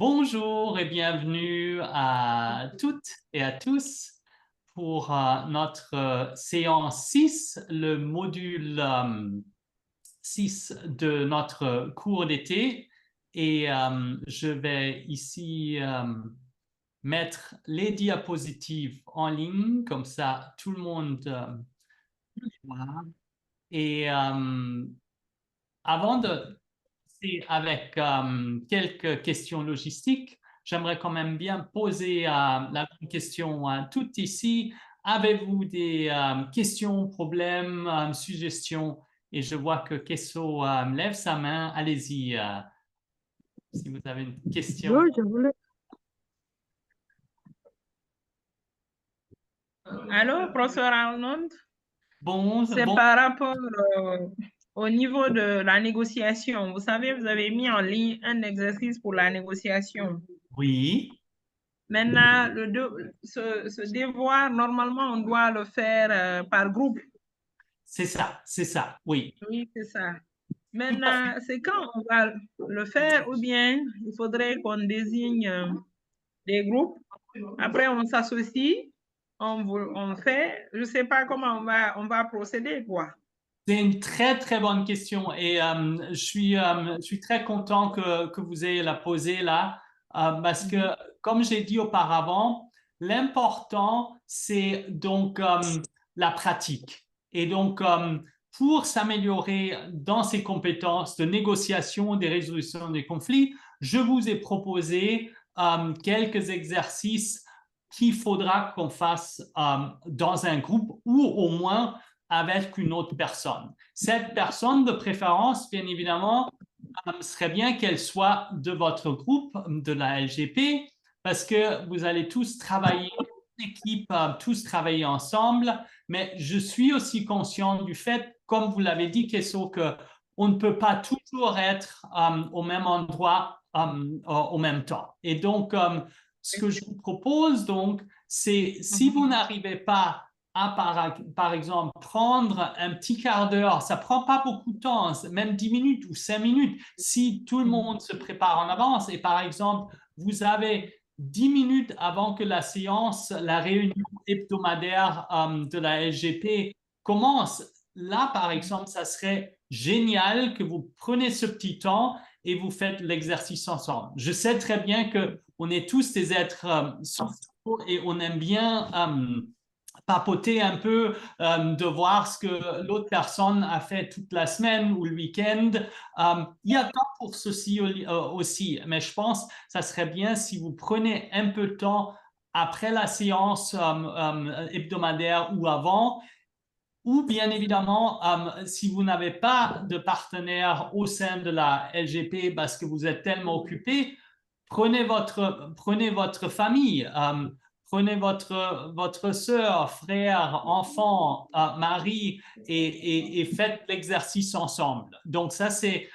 Bonjour et bienvenue à toutes et à tous pour notre séance 6, le module 6 de notre cours d'été. Et je vais ici mettre les diapositives en ligne, comme ça tout le monde peut les voir. Et avant de commencer avec quelques questions logistiques, j'aimerais quand même bien poser la question à toutes ici. Avez-vous des questions, problèmes, suggestions? Et je vois que Kesso lève sa main. Allez-y, si vous avez une question. Bonjour, je voulais... Allô, professeur Arnold, Bon, c'est bon, par rapport au niveau de la négociation. Vous savez, vous avez mis en ligne un exercice pour la négociation. oui, Maintenant, ce devoir, normalement, on doit le faire par groupe. c'est ça, oui. Oui, c'est ça. Tout à fait. Maintenant, c'est quand on va le faire ou bien il faudrait qu'on désigne des groupes. Après, on s'associe, on fait. Je ne sais pas comment on va procéder, quoi. C'est une très, très bonne question et je suis très content que vous ayez la posée là parce que, Mhm. comme j'ai dit auparavant, l'important, c'est donc la pratique. Et donc, pour s'améliorer dans ses compétences de négociation, des résolutions des conflits, je vous ai proposé quelques exercices qu'il faudra qu'on fasse dans un groupe ou au moins avec une autre personne. Cette personne de préférence, bien évidemment, serait bien qu'elle soit de votre groupe, de la LGP, parce que vous allez tous travailler en équipe, tous travailler ensemble, mais je suis aussi conscient du fait, comme vous l'avez dit, Kesso, que on ne peut pas toujours être au même endroit au même temps. Et donc, ce que je vous propose, donc, c'est si vous n'arrivez pas à, par exemple, prendre un petit quart d'heure, ça prend pas beaucoup de temps, même 10 minutes ou 5 minutes, si tout le monde se prépare en avance et par exemple, vous avez 10 minutes avant que la séance, la réunion hebdomadaire de la SGP commence, là, par exemple, ça serait génial que vous preniez ce petit temps et vous faites l'exercice ensemble. Je sais très bien que on est tous des êtres sociaux et on aime bien papoter un peu, de voir ce que l'autre personne a fait toute la semaine ou le week-end. Il y a temps pour ceci aussi, mais je pense que ça serait bien si vous prenez un peu de temps après la séance hebdomadaire ou avant. Ou bien évidemment, si vous n'avez pas de partenaire au sein de la LGP parce que vous êtes tellement occupé, prenez votre famille, prenez votre soeur, frère, enfant, mari et faites l'exercice ensemble. Donc ça, c'est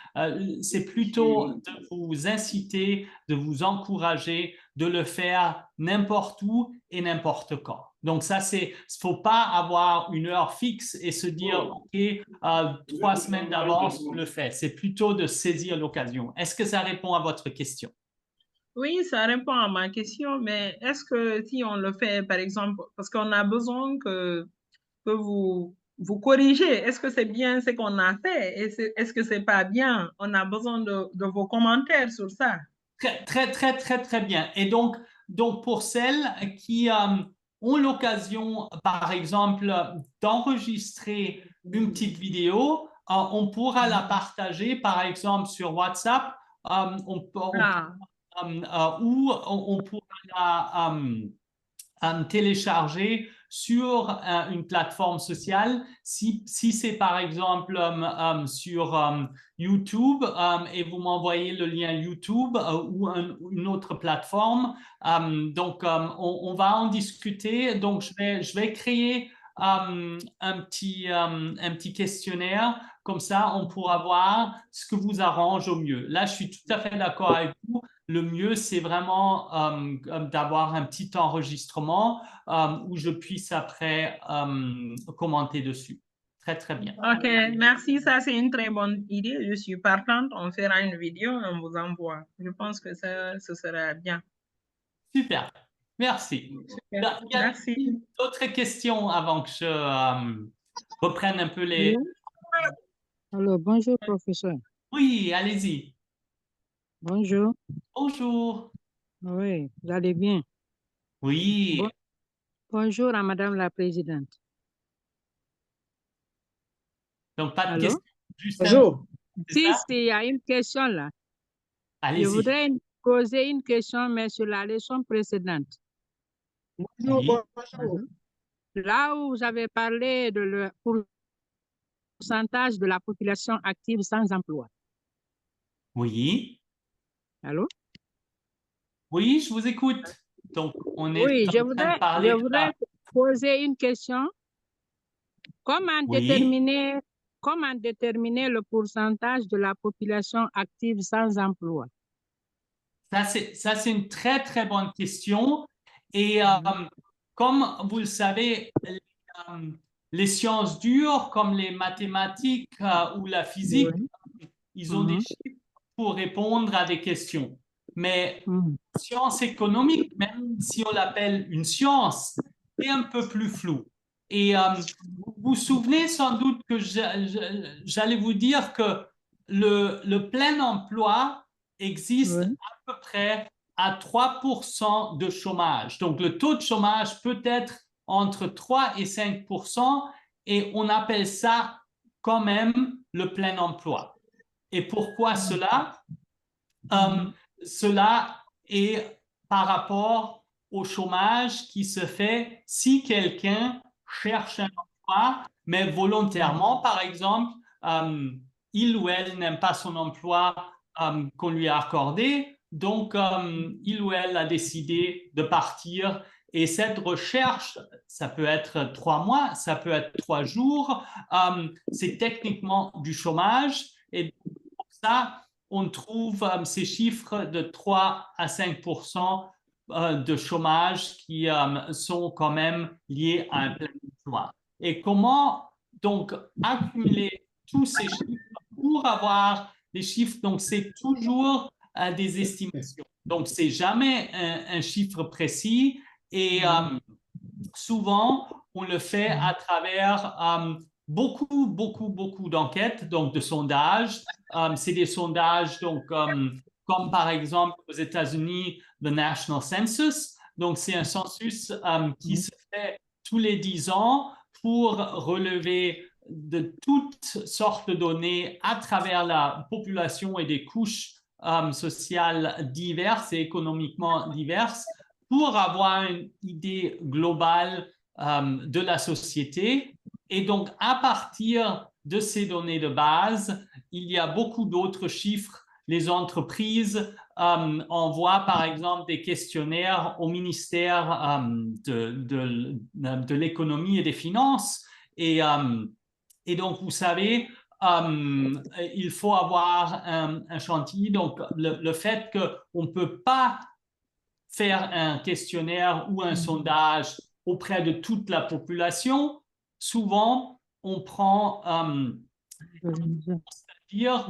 plutôt de vous inciter, de vous encourager de le faire n'importe où et n'importe quand. Donc ça, faut pas avoir une heure fixe et se dire, OK, 3 semaines d'avance, je le fais. C'est plutôt de saisir l'occasion. Est-ce que ça répond à votre question? Oui, ça répond à ma question, mais est-ce que si on le fait, par exemple, parce qu'on a besoin que vous corrigez, est-ce que c'est bien ce qu'on a fait? Est-ce que c'est pas bien? On a besoin de vos commentaires sur ça. Très, très, très, très, très bien. Et donc pour celles qui ont l'occasion, par exemple, d'enregistrer une petite vidéo, on pourra la partager, par exemple, sur WhatsApp. Ah, Ou on pourra la télécharger sur une plateforme sociale. Si c'est par exemple sur YouTube et vous m'envoyez le lien YouTube ou une autre plateforme, donc on va en discuter. Donc je vais créer un petit questionnaire. Comme ça, on pourra voir ce que vous arrange au mieux. Là, je suis tout à fait d'accord avec vous. Le mieux, c'est vraiment d'avoir un petit enregistrement où je puisse après commenter dessus. Très, très bien. OK, merci. Ça, c'est une très bonne idée. Je suis partante. On fera une vidéo, on vous envoie. Je pense que ça, ce sera bien. Super. Merci. Super. Y a Merci. d'autres questions avant que je reprenne un peu Oui. les... Alors, bonjour, professeur. Oui, allez-y. Bonjour. Bonjour. Oui, vous allez bien? Oui. Bon- bonjour à Madame la Présidente. Donc, pas de Allô? questions. Juste Bonjour. c'est Si, ça? il y a une question là. Je Allez-y. voudrais poser une question, mais sur la leçon précédente. Bonjour, Oui. bonjour. Là où vous avez parlé de le pourcentage de la population active sans emploi. Oui. Allô? Oui, je vous écoute. Donc, on est Oui, en train de je parler de voudrais la... poser une question. Oui. Comment déterminer le pourcentage de la population active sans emploi? Ça, c'est une très, très bonne question. Et comme vous le savez, les sciences dures, comme les mathématiques ou la physique, Oui. ils ont des Mhm. chiffres pour répondre à des questions. Mais Mhm. science économique, même si on l'appelle une science, est un peu plus flou. Et vous vous souvenez sans doute que j'allais vous dire que le plein emploi existe Oui. à peu près à 3% de chômage. Donc, le taux de chômage peut être entre 3 et 5%, et on appelle ça quand même le plein emploi. Et pourquoi cela? Cela est par rapport au chômage qui se fait si quelqu'un cherche un emploi, mais volontairement, par exemple, il ou elle n'aime pas son emploi qu'on lui a accordé, donc il ou elle a décidé de partir. Et cette recherche, ça peut être 3 mois, ça peut être 3 jours, c'est techniquement du chômage. Et pour ça, on trouve ces chiffres de 3 à 5% de chômage qui sont quand même liés à un plein emploi. Et comment donc accumuler tous ces chiffres pour avoir des chiffres? Donc, c'est toujours des estimations. Donc, c'est jamais un chiffre précis, et souvent, on le fait à travers beaucoup d'enquêtes, donc de sondages. C'est des sondages, donc, comme par exemple aux États-Unis, le National Census. Donc, c'est un census qui se fait tous les 10 ans pour relever de toutes sortes de données à travers la population et des couches sociales diverses et économiquement diverses, pour avoir une idée globale de la société. Et donc, à partir de ces données de base, il y a beaucoup d'autres chiffres. Les entreprises envoient, par exemple, des questionnaires au ministère de l'économie et des finances. Et donc, vous savez, il faut avoir un chantier. Donc, le fait qu'on ne peut pas faire un questionnaire ou un sondage auprès de toute la population, souvent, on prend, c'est-à-dire,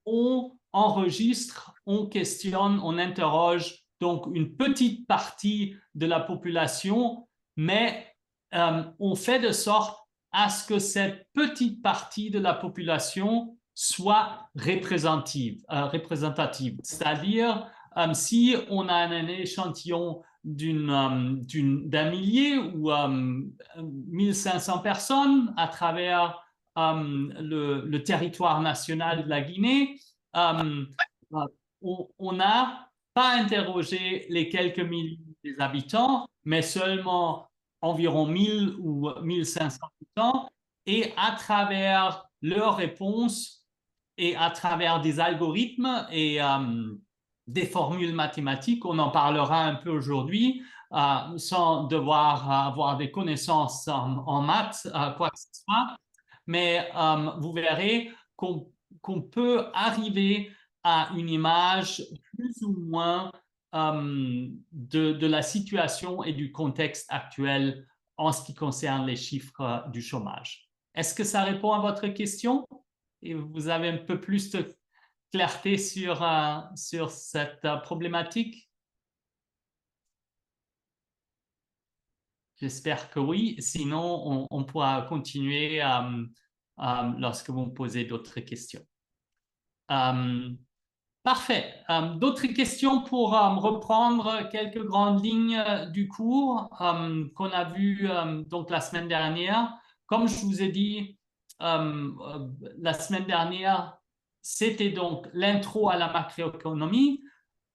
on enregistre, on questionne, on interroge donc une petite partie de la population, mais on fait de sorte à ce que cette petite partie de la population soit représentative. C'est-à-dire, si on a un échantillon d'un millier ou 1500 personnes à travers le territoire national de la Guinée, on n'a pas interrogé les quelques milliers des habitants, mais seulement environ 1000 ou 1500 habitants, et à travers leurs réponses et à travers des algorithmes et des formules mathématiques, on en parlera un peu aujourd'hui, sans devoir avoir des connaissances en maths, quoi que ce soit, mais vous verrez qu'on peut arriver à une image plus ou moins de la situation et du contexte actuel en ce qui concerne les chiffres du chômage. Est-ce que ça répond à votre question? Et vous avez un peu plus de clarté sur cette problématique? J'espère que oui. Sinon, on pourra continuer lorsque vous me posez d'autres questions. Parfait. D'autres questions pour reprendre quelques grandes lignes du cours qu'on a vu donc la semaine dernière. Comme je vous ai dit, la semaine dernière, c'était donc l'intro à la macroéconomie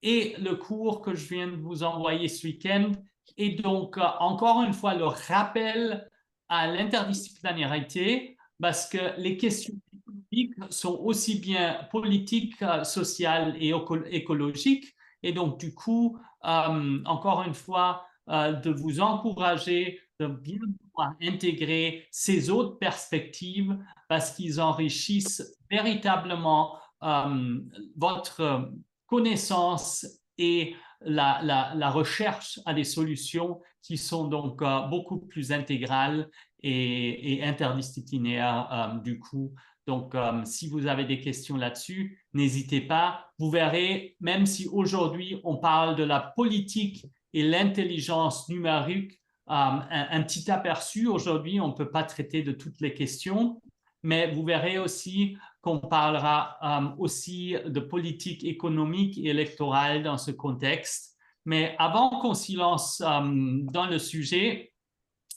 et le cours que je viens de vous envoyer ce week-end est donc encore une fois le rappel à l'interdisciplinarité parce que les questions économiques sont aussi bien politiques, sociales et écologiques. Et donc, du coup, encore une fois, de vous encourager de bien pouvoir intégrer ces autres perspectives parce qu'ils enrichissent véritablement votre connaissance et la recherche à des solutions qui sont donc beaucoup plus intégrales et interdisciplinaires du coup. Donc, si vous avez des questions là-dessus, n'hésitez pas. Vous verrez, même si aujourd'hui on parle de la politique et l'intelligence numérique, un petit aperçu. Aujourd'hui, on ne peut pas traiter de toutes les questions, mais vous verrez aussi qu'on parlera aussi de politique économique et électorale dans ce contexte. Mais avant qu'on s'y lance dans le sujet,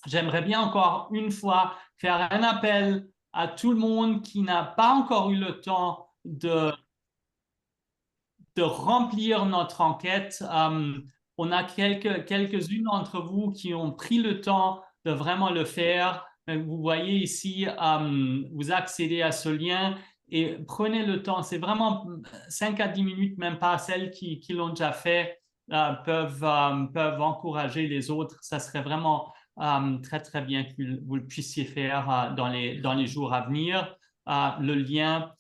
j'aimerais bien encore une fois faire un appel à tout le monde qui n'a pas encore eu le temps de remplir notre enquête. On a quelques-unes d'entre vous qui ont pris le temps de vraiment le faire. Vous voyez ici, vous accédez à ce lien et prenez le temps. C'est vraiment 5 à 10 minutes, même pas. Celles qui l'ont déjà fait peuvent encourager les autres. Ça serait vraiment très, très bien que vous le puissiez faire dans les jours à venir. Le lien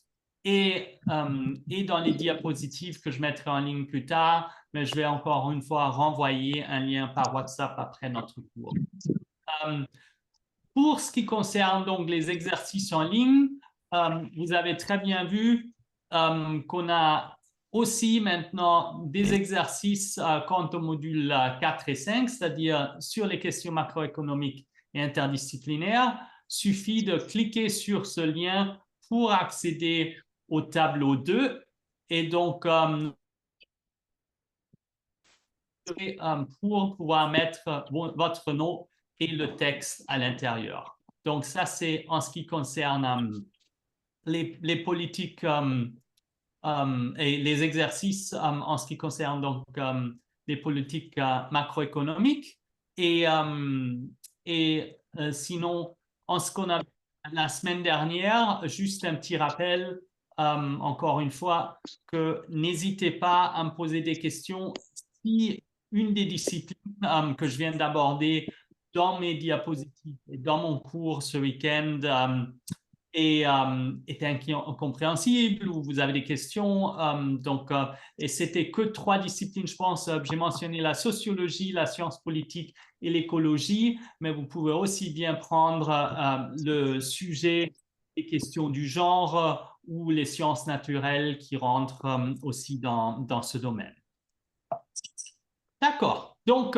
et dans les diapositives que je mettrai en ligne plus tard, mais je vais encore une fois renvoyer un lien par WhatsApp après notre cours. Pour ce qui concerne donc les exercices en ligne, vous avez très bien vu qu'on a aussi maintenant des exercices quant au module 4 et 5, c'est-à-dire sur les questions macroéconomiques et interdisciplinaires. Suffit de cliquer sur ce lien pour accéder au tableau 2 et donc pour pouvoir mettre votre nom et le texte à l'intérieur. Donc ça, c'est en ce qui concerne les politiques et les exercices en ce qui concerne donc les politiques macroéconomiques. Et sinon, en ce qu'on a la semaine dernière, juste un petit rappel, encore une fois, que n'hésitez pas à me poser des questions si une des disciplines que je viens d'aborder dans mes diapositives et dans mon cours ce week-end est incompréhensible ou vous avez des questions. Et c'était que 3 disciplines, je pense. J'ai mentionné la sociologie, la science politique et l'écologie, mais vous pouvez aussi bien prendre le sujet des questions du genre ou les sciences naturelles qui rentrent aussi dans ce domaine. D'accord. Donc,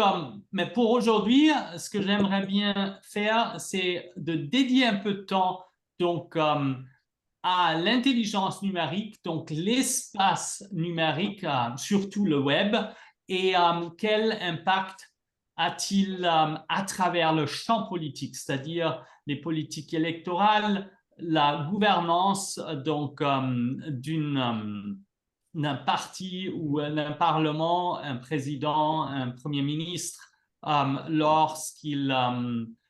mais pour aujourd'hui, ce que j'aimerais bien faire, c'est de dédier un peu de temps donc, à l'intelligence numérique, donc l'espace numérique, surtout le web, et quel impact a-t-il à travers le champ politique, c'est-à-dire les politiques électorales, la gouvernance donc d'un parti ou d'un parlement, un président, un premier ministre, lorsqu'ils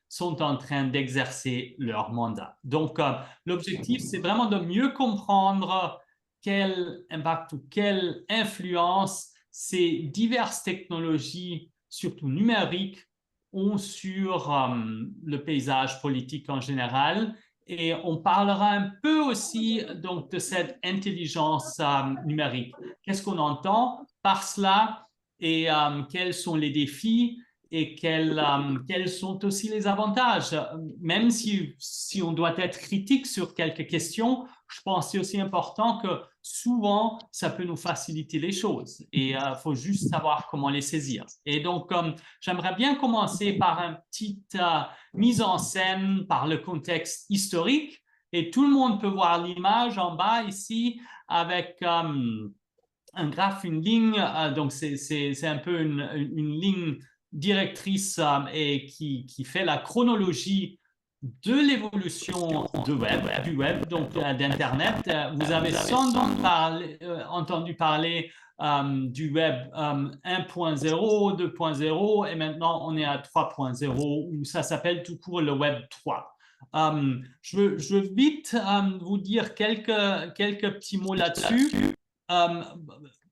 sont en train d'exercer leur mandat. Donc, l'objectif, c'est vraiment de mieux comprendre quel impact ou quelle influence ces diverses technologies, surtout numériques, ont sur le paysage politique en général. Et on parlera un peu aussi donc de cette intelligence numérique. Qu'est-ce qu'on entend par cela et quels sont les défis et quels sont aussi les avantages. Même si on doit être critique sur quelques questions, je pense que c'est aussi important que souvent, ça peut nous faciliter les choses et il faut juste savoir comment les saisir. Et donc, j'aimerais bien commencer par une petite mise en scène par le contexte historique. Et tout le monde peut voir l'image en bas ici avec un graphe, une ligne. Donc, c'est un peu une ligne directrice et qui fait la chronologie de l'évolution du web, donc d'Internet. Vous avez sans doute entendu parler du web 1.0, 2.0 et maintenant on est à 3.0 où ça s'appelle tout court le web 3. Je veux vite vous dire quelques petits mots là-dessus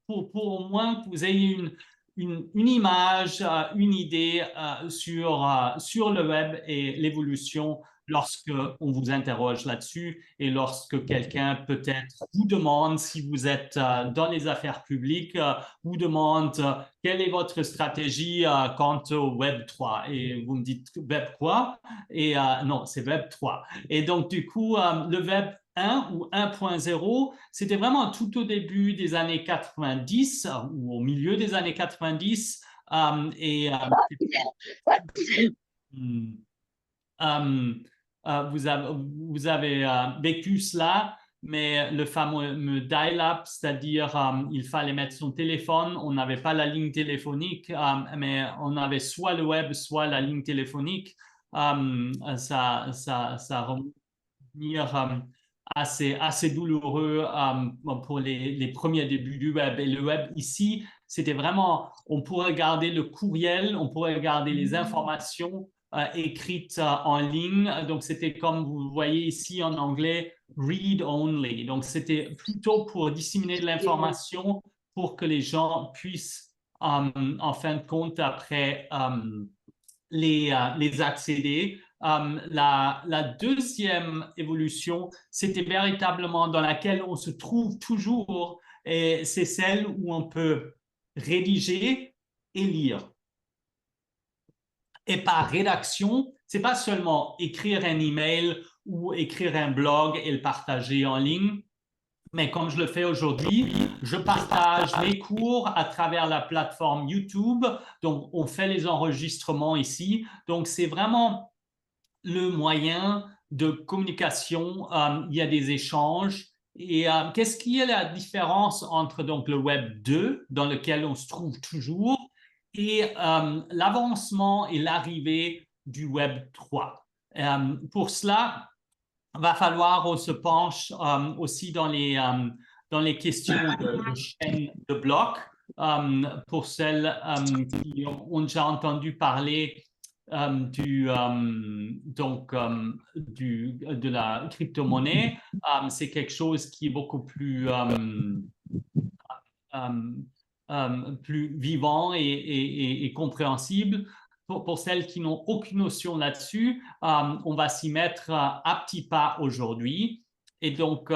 pour au moins que vous ayez une image, une idée sur le web et l'évolution lorsque on vous interroge là-dessus et lorsque quelqu'un peut-être vous demande, si vous êtes dans les affaires publiques, vous demande quelle est votre stratégie quant au Web 3 et vous me dites Web quoi? Et non, c'est Web 3. Et donc du coup, le Web 1 ou 1.0, c'était vraiment tout au début des années 90 ou au milieu des années 90 vous avez vécu cela, mais le fameux dial-up, c'est-à-dire il fallait mettre son téléphone, on n'avait pas la ligne téléphonique, mais on avait soit le web, soit la ligne téléphonique. Ça revenir assez douloureux pour les premiers débuts du web. Et le web ici, c'était vraiment, on pourrait garder le courriel, on pourrait garder les informations écrites en ligne. Donc, c'était comme vous voyez ici en anglais, read only. Donc, c'était plutôt pour disséminer de l'information pour que les gens puissent, en fin de compte, après les accéder. La deuxième évolution, c'était véritablement dans laquelle on se trouve toujours, et c'est celle où on peut rédiger et lire. Et par rédaction, c'est pas seulement écrire un email ou écrire un blog et le partager en ligne, mais comme je le fais aujourd'hui, je partage mes cours à travers la plateforme YouTube. Donc, on fait les enregistrements ici. Donc, c'est vraiment le moyen de communication. Il y a des échanges. Et qu'est-ce qui est la différence entre donc, le Web 2, dans lequel on se trouve toujours, et l'avancement et l'arrivée du Web 3? Pour cela, va falloir qu'on se penche aussi dans les questions de chaîne de blocs. Pour celles qui ont déjà entendu parler de la crypto-monnaie, c'est quelque chose qui est beaucoup plus vivant et compréhensible. Pour celles qui n'ont aucune notion là-dessus, on va s'y mettre à petits pas aujourd'hui. Et donc,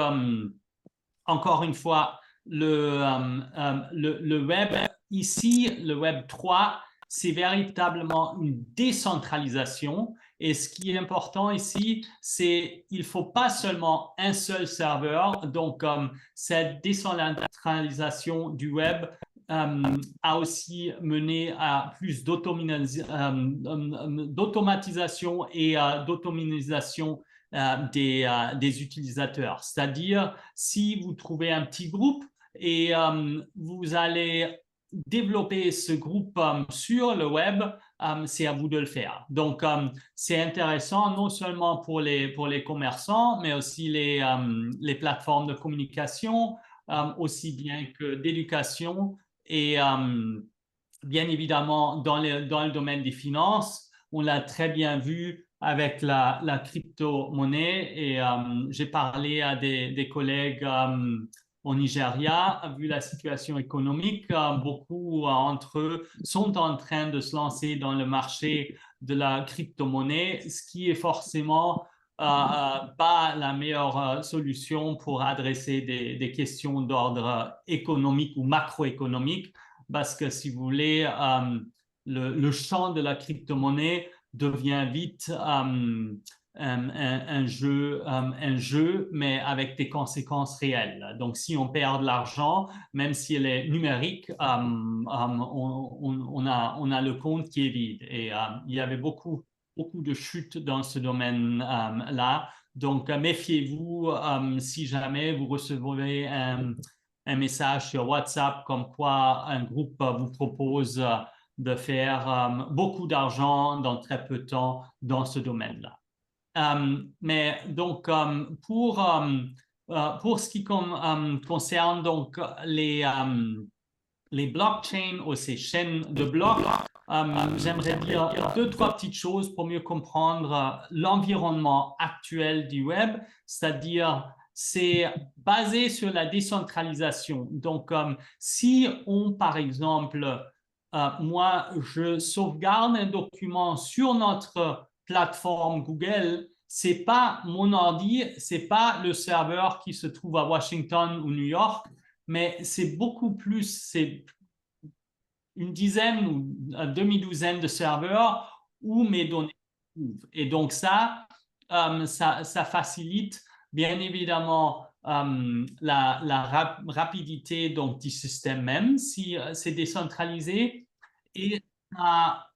encore une fois, le web, ici, le web 3, c'est véritablement une décentralisation. Et ce qui est important ici, c'est qu'il ne faut pas seulement un seul serveur. Donc, cette décentralisation du web a aussi mené à plus d'automatisation et d'automatisation des utilisateurs. C'est-à-dire, si vous trouvez un petit groupe et vous allez développer ce groupe sur le web, c'est à vous de le faire. Donc, c'est intéressant non seulement pour les commerçants, mais aussi les plateformes de communication, aussi bien que d'éducation. Et bien évidemment, dans le domaine des finances, on l'a très bien vu avec la crypto-monnaie. Et j'ai parlé à des collègues au Nigeria, vu la situation économique, beaucoup d'entre eux sont en train de se lancer dans le marché de la crypto-monnaie, ce qui est forcément pas la meilleure solution pour adresser des questions d'ordre économique ou macroéconomique, parce que si vous voulez, le champ de la crypto-monnaie devient vite un jeu, mais avec des conséquences réelles. Donc, si on perd de l'argent, même si elle est numérique, on a le compte qui est vide. Et il y avait beaucoup de chutes dans ce domaine-là. Donc, méfiez-vous si jamais vous recevez un message sur WhatsApp comme quoi un groupe vous propose de faire beaucoup d'argent dans très peu de temps dans ce domaine-là. Mais donc, pour ce qui concerne donc les blockchains ou ces chaînes de blocs, j'aimerais dire 2-3 petites choses pour mieux comprendre l'environnement actuel du web, c'est-à-dire c'est basé sur la décentralisation. Donc, si par exemple, moi, je sauvegarde un document sur notre plateforme Google, c'est pas mon ordi, c'est pas le serveur qui se trouve à Washington ou New York, mais c'est beaucoup plus, c'est une dizaine ou une demi-douzaine de serveurs où mes données se trouvent. Et donc ça facilite bien évidemment la rapidité donc, du système même si c'est décentralisé, et ça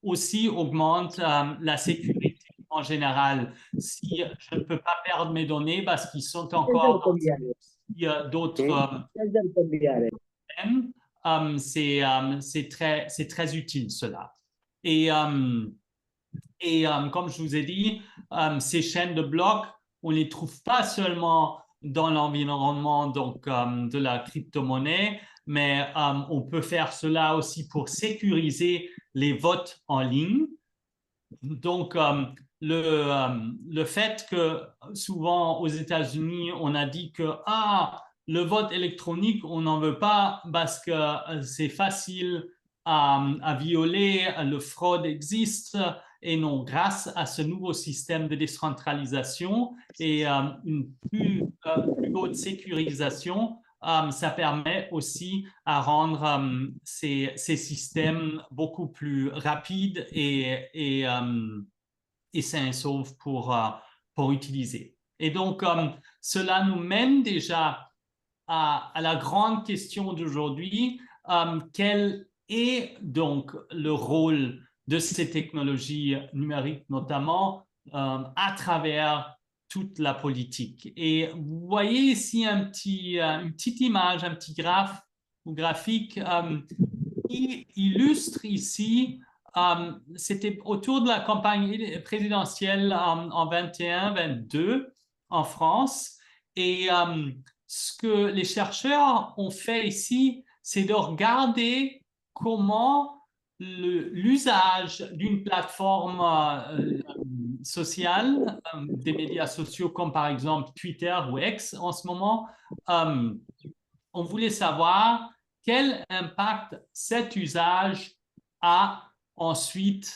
aussi augmente la sécurité en général. Si je ne peux pas perdre mes données parce qu'ils sont encore dans d'autres systèmes, c'est très utile cela. Et comme je vous ai dit, ces chaînes de blocs, on ne les trouve pas seulement dans l'environnement donc de la crypto-monnaie, mais on peut faire cela aussi pour sécuriser les votes en ligne. Donc, le fait que souvent aux États-Unis, on a dit que le vote électronique, on n'en veut pas parce que c'est facile à violer, le fraude existe. Et non, grâce à ce nouveau système de décentralisation et une plus haute sécurisation, ça permet aussi à rendre ces systèmes beaucoup plus rapides et sains et saufs pour utiliser. Et donc, cela nous mène déjà à la grande question d'aujourd'hui. Quel est donc le rôle de ces technologies numériques, notamment à travers toute la politique? Et vous voyez ici une petite image, un petit graphique qui illustre ici, c'était autour de la campagne présidentielle en 21-22 en France. Et ce que les chercheurs ont fait ici, c'est de regarder comment l'usage d'une plateforme sociale, des médias sociaux comme par exemple Twitter ou X en ce moment, on voulait savoir quel impact cet usage a ensuite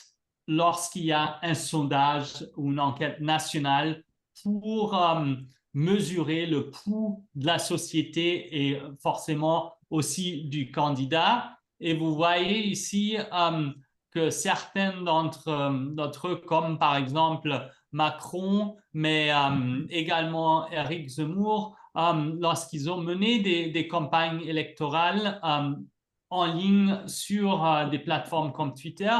lorsqu'il y a un sondage ou une enquête nationale pour mesurer le pouls de la société et forcément aussi du candidat. Et vous voyez ici que certains d'entre eux, comme par exemple Macron, mais également Éric Zemmour, lorsqu'ils ont mené des campagnes électorales en ligne sur des plateformes comme Twitter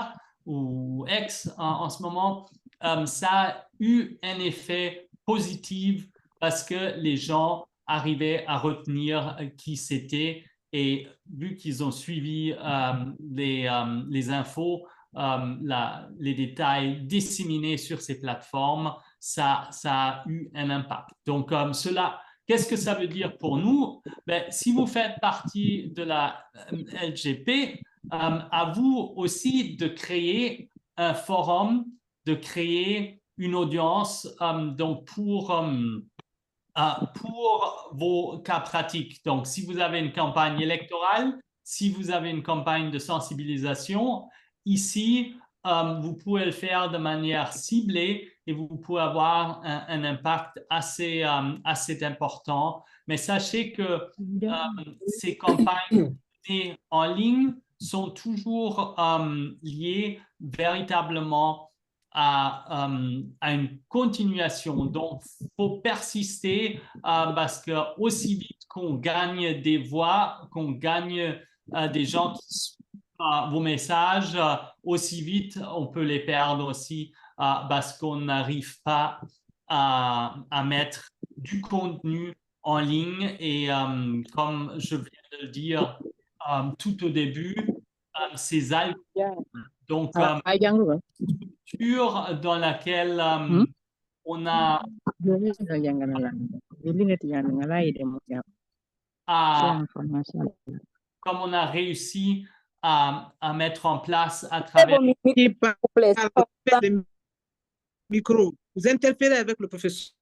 ou X en ce moment, ça a eu un effet positif parce que les gens arrivaient à retenir qui c'était, et vu qu'ils ont suivi les infos, les détails disséminés sur ces plateformes, ça a eu un impact. Donc, qu'est-ce que ça veut dire pour nous? Si vous faites partie de la LGP, à vous aussi de créer un forum, de créer une audience donc pour vos cas pratiques. Donc, si vous avez une campagne électorale, si vous avez une campagne de sensibilisation, ici, vous pouvez le faire de manière ciblée et vous pouvez avoir un impact assez important. Mais sachez que ces campagnes en ligne sont toujours liés véritablement à une continuation. Donc, il faut persister parce que aussi vite qu'on gagne des voix, qu'on gagne des gens qui suivent vos messages, aussi vite on peut les perdre aussi parce qu'on n'arrive pas à mettre du contenu en ligne. Et comme je viens de le dire tout au début, ces algorithmes, donc structure dans laquelle on a comme on a réussi à mettre en place à travers... Micro, vous interférez avec le professeur.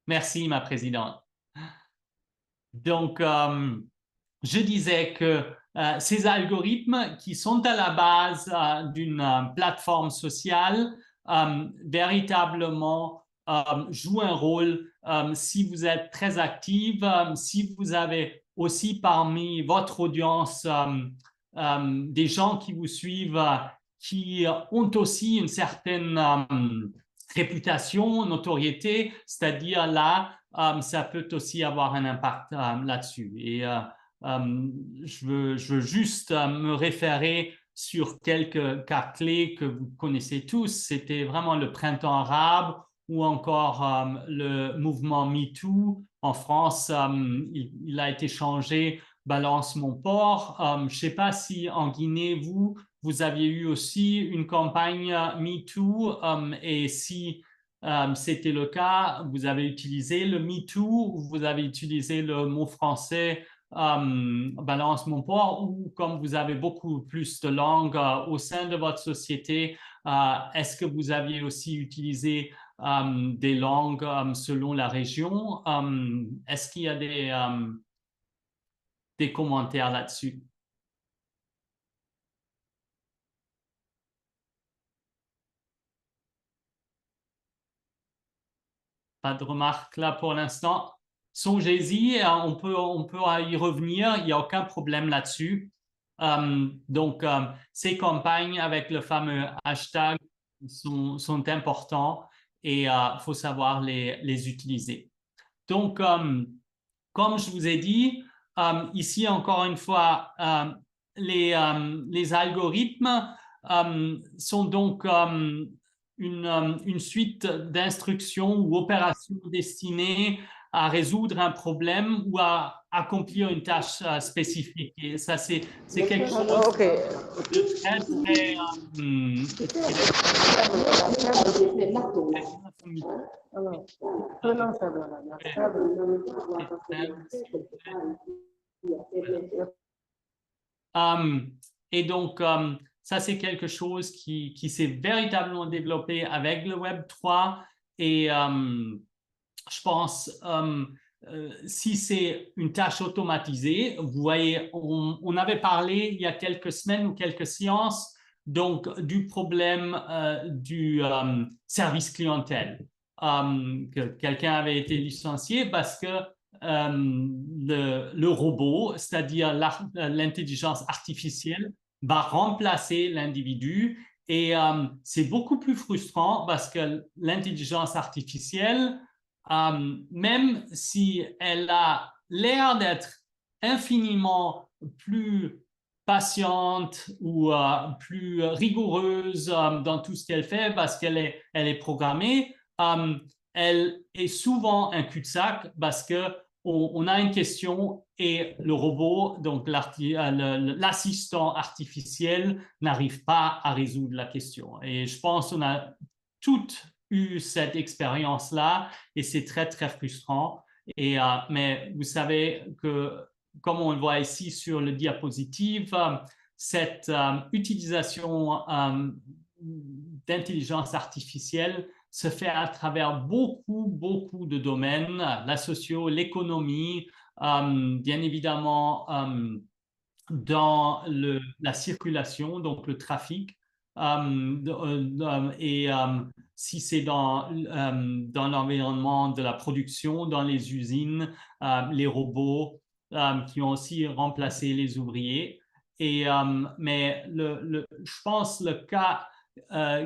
Merci, ma présidente. Donc, je disais que ces algorithmes qui sont à la base d'une plateforme sociale véritablement jouent un rôle si vous êtes très active, si vous avez aussi parmi votre audience des gens qui vous suivent qui ont aussi une certaine réputation, notoriété, c'est-à-dire là, ça peut aussi avoir un impact là-dessus. Et je veux juste me référer sur quelques cas clés que vous connaissez tous. C'était vraiment le printemps arabe ou encore le mouvement MeToo. En France, il a été changé Balance mon port. Je ne sais pas si en Guinée, vous aviez eu aussi une campagne MeToo et si c'était le cas, vous avez utilisé le MeToo ou vous avez utilisé le mot français balance mon port ou comme vous avez beaucoup plus de langues au sein de votre société, est-ce que vous aviez aussi utilisé des langues selon la région? Est-ce qu'il y a des commentaires là-dessus? Pas de remarques là pour l'instant. Songez-y, on peut y revenir, il n'y a aucun problème là-dessus. Donc, ces campagnes avec le fameux hashtag sont importants et il faut savoir les utiliser. Donc, comme je vous ai dit, ici encore une fois, les algorithmes sont donc une suite d'instructions ou opérations destinées à résoudre un problème ou à accomplir une tâche spécifique. Et ça, c'est quelque chose de très, très... et donc, ça, c'est quelque chose qui s'est véritablement développé avec le Web 3 et je pense si c'est une tâche automatisée, vous voyez, on avait parlé il y a quelques semaines ou quelques séances donc du problème du service clientèle. Que quelqu'un avait été licencié parce que le robot, c'est-à-dire l'intelligence artificielle, va remplacer l'individu et c'est beaucoup plus frustrant parce que l'intelligence artificielle, même si elle a l'air d'être infiniment plus patiente ou plus rigoureuse dans tout ce qu'elle fait parce qu'elle est programmée, elle est souvent un cul-de-sac parce qu'on a une question et le robot, donc l'assistant artificiel, n'arrive pas à résoudre la question. Et je pense qu'on a toutes eu cette expérience-là et c'est très, très frustrant. Mais vous savez que, comme on le voit ici sur le diapositive, cette utilisation d'intelligence artificielle se fait à travers beaucoup de domaines, la socio, l'économie, bien évidemment dans la circulation, donc le trafic, et si c'est dans l'environnement de la production, dans les usines, les robots, qui ont aussi remplacé les ouvriers. Mais je pense le cas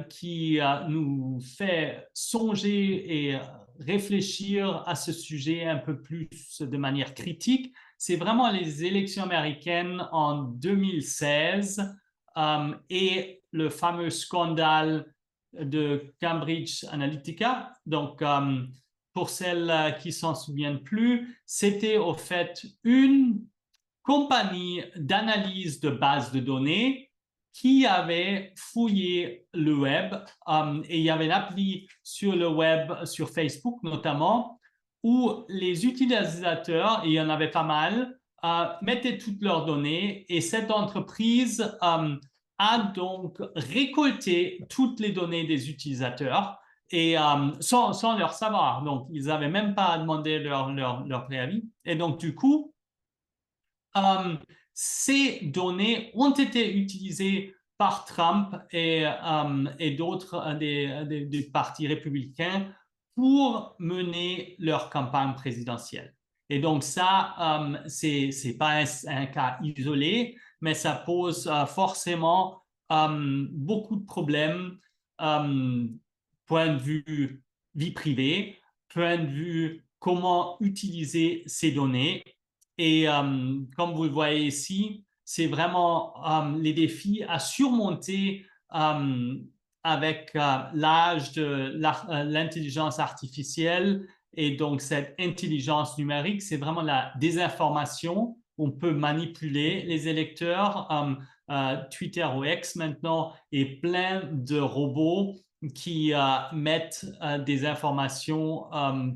qui nous fait songer et réfléchir à ce sujet un peu plus de manière critique, c'est vraiment les élections américaines en 2016 et le fameux scandale de Cambridge Analytica. Donc, pour celles qui s'en souviennent plus, c'était au fait une compagnie d'analyse de bases de données qui avait fouillé le web et il y avait une appli sur le web, sur Facebook notamment, où les utilisateurs, et il y en avait pas mal, mettaient toutes leurs données et cette entreprise a donc récolté toutes les données des utilisateurs et sans leur savoir. Donc, ils n'avaient même pas demandé leur préavis. Et donc, du coup, ces données ont été utilisées par Trump et d'autres des partis républicains pour mener leur campagne présidentielle. Et donc ça, c'est pas un cas isolé, mais ça pose forcément beaucoup de problèmes, point de vue vie privée, point de vue comment utiliser ces données. Et comme vous le voyez ici, c'est vraiment les défis à surmonter avec l'âge de l'intelligence artificielle et donc cette intelligence numérique, c'est vraiment la désinformation. On peut manipuler les électeurs. Twitter ou X maintenant est plein de robots qui mettent des informations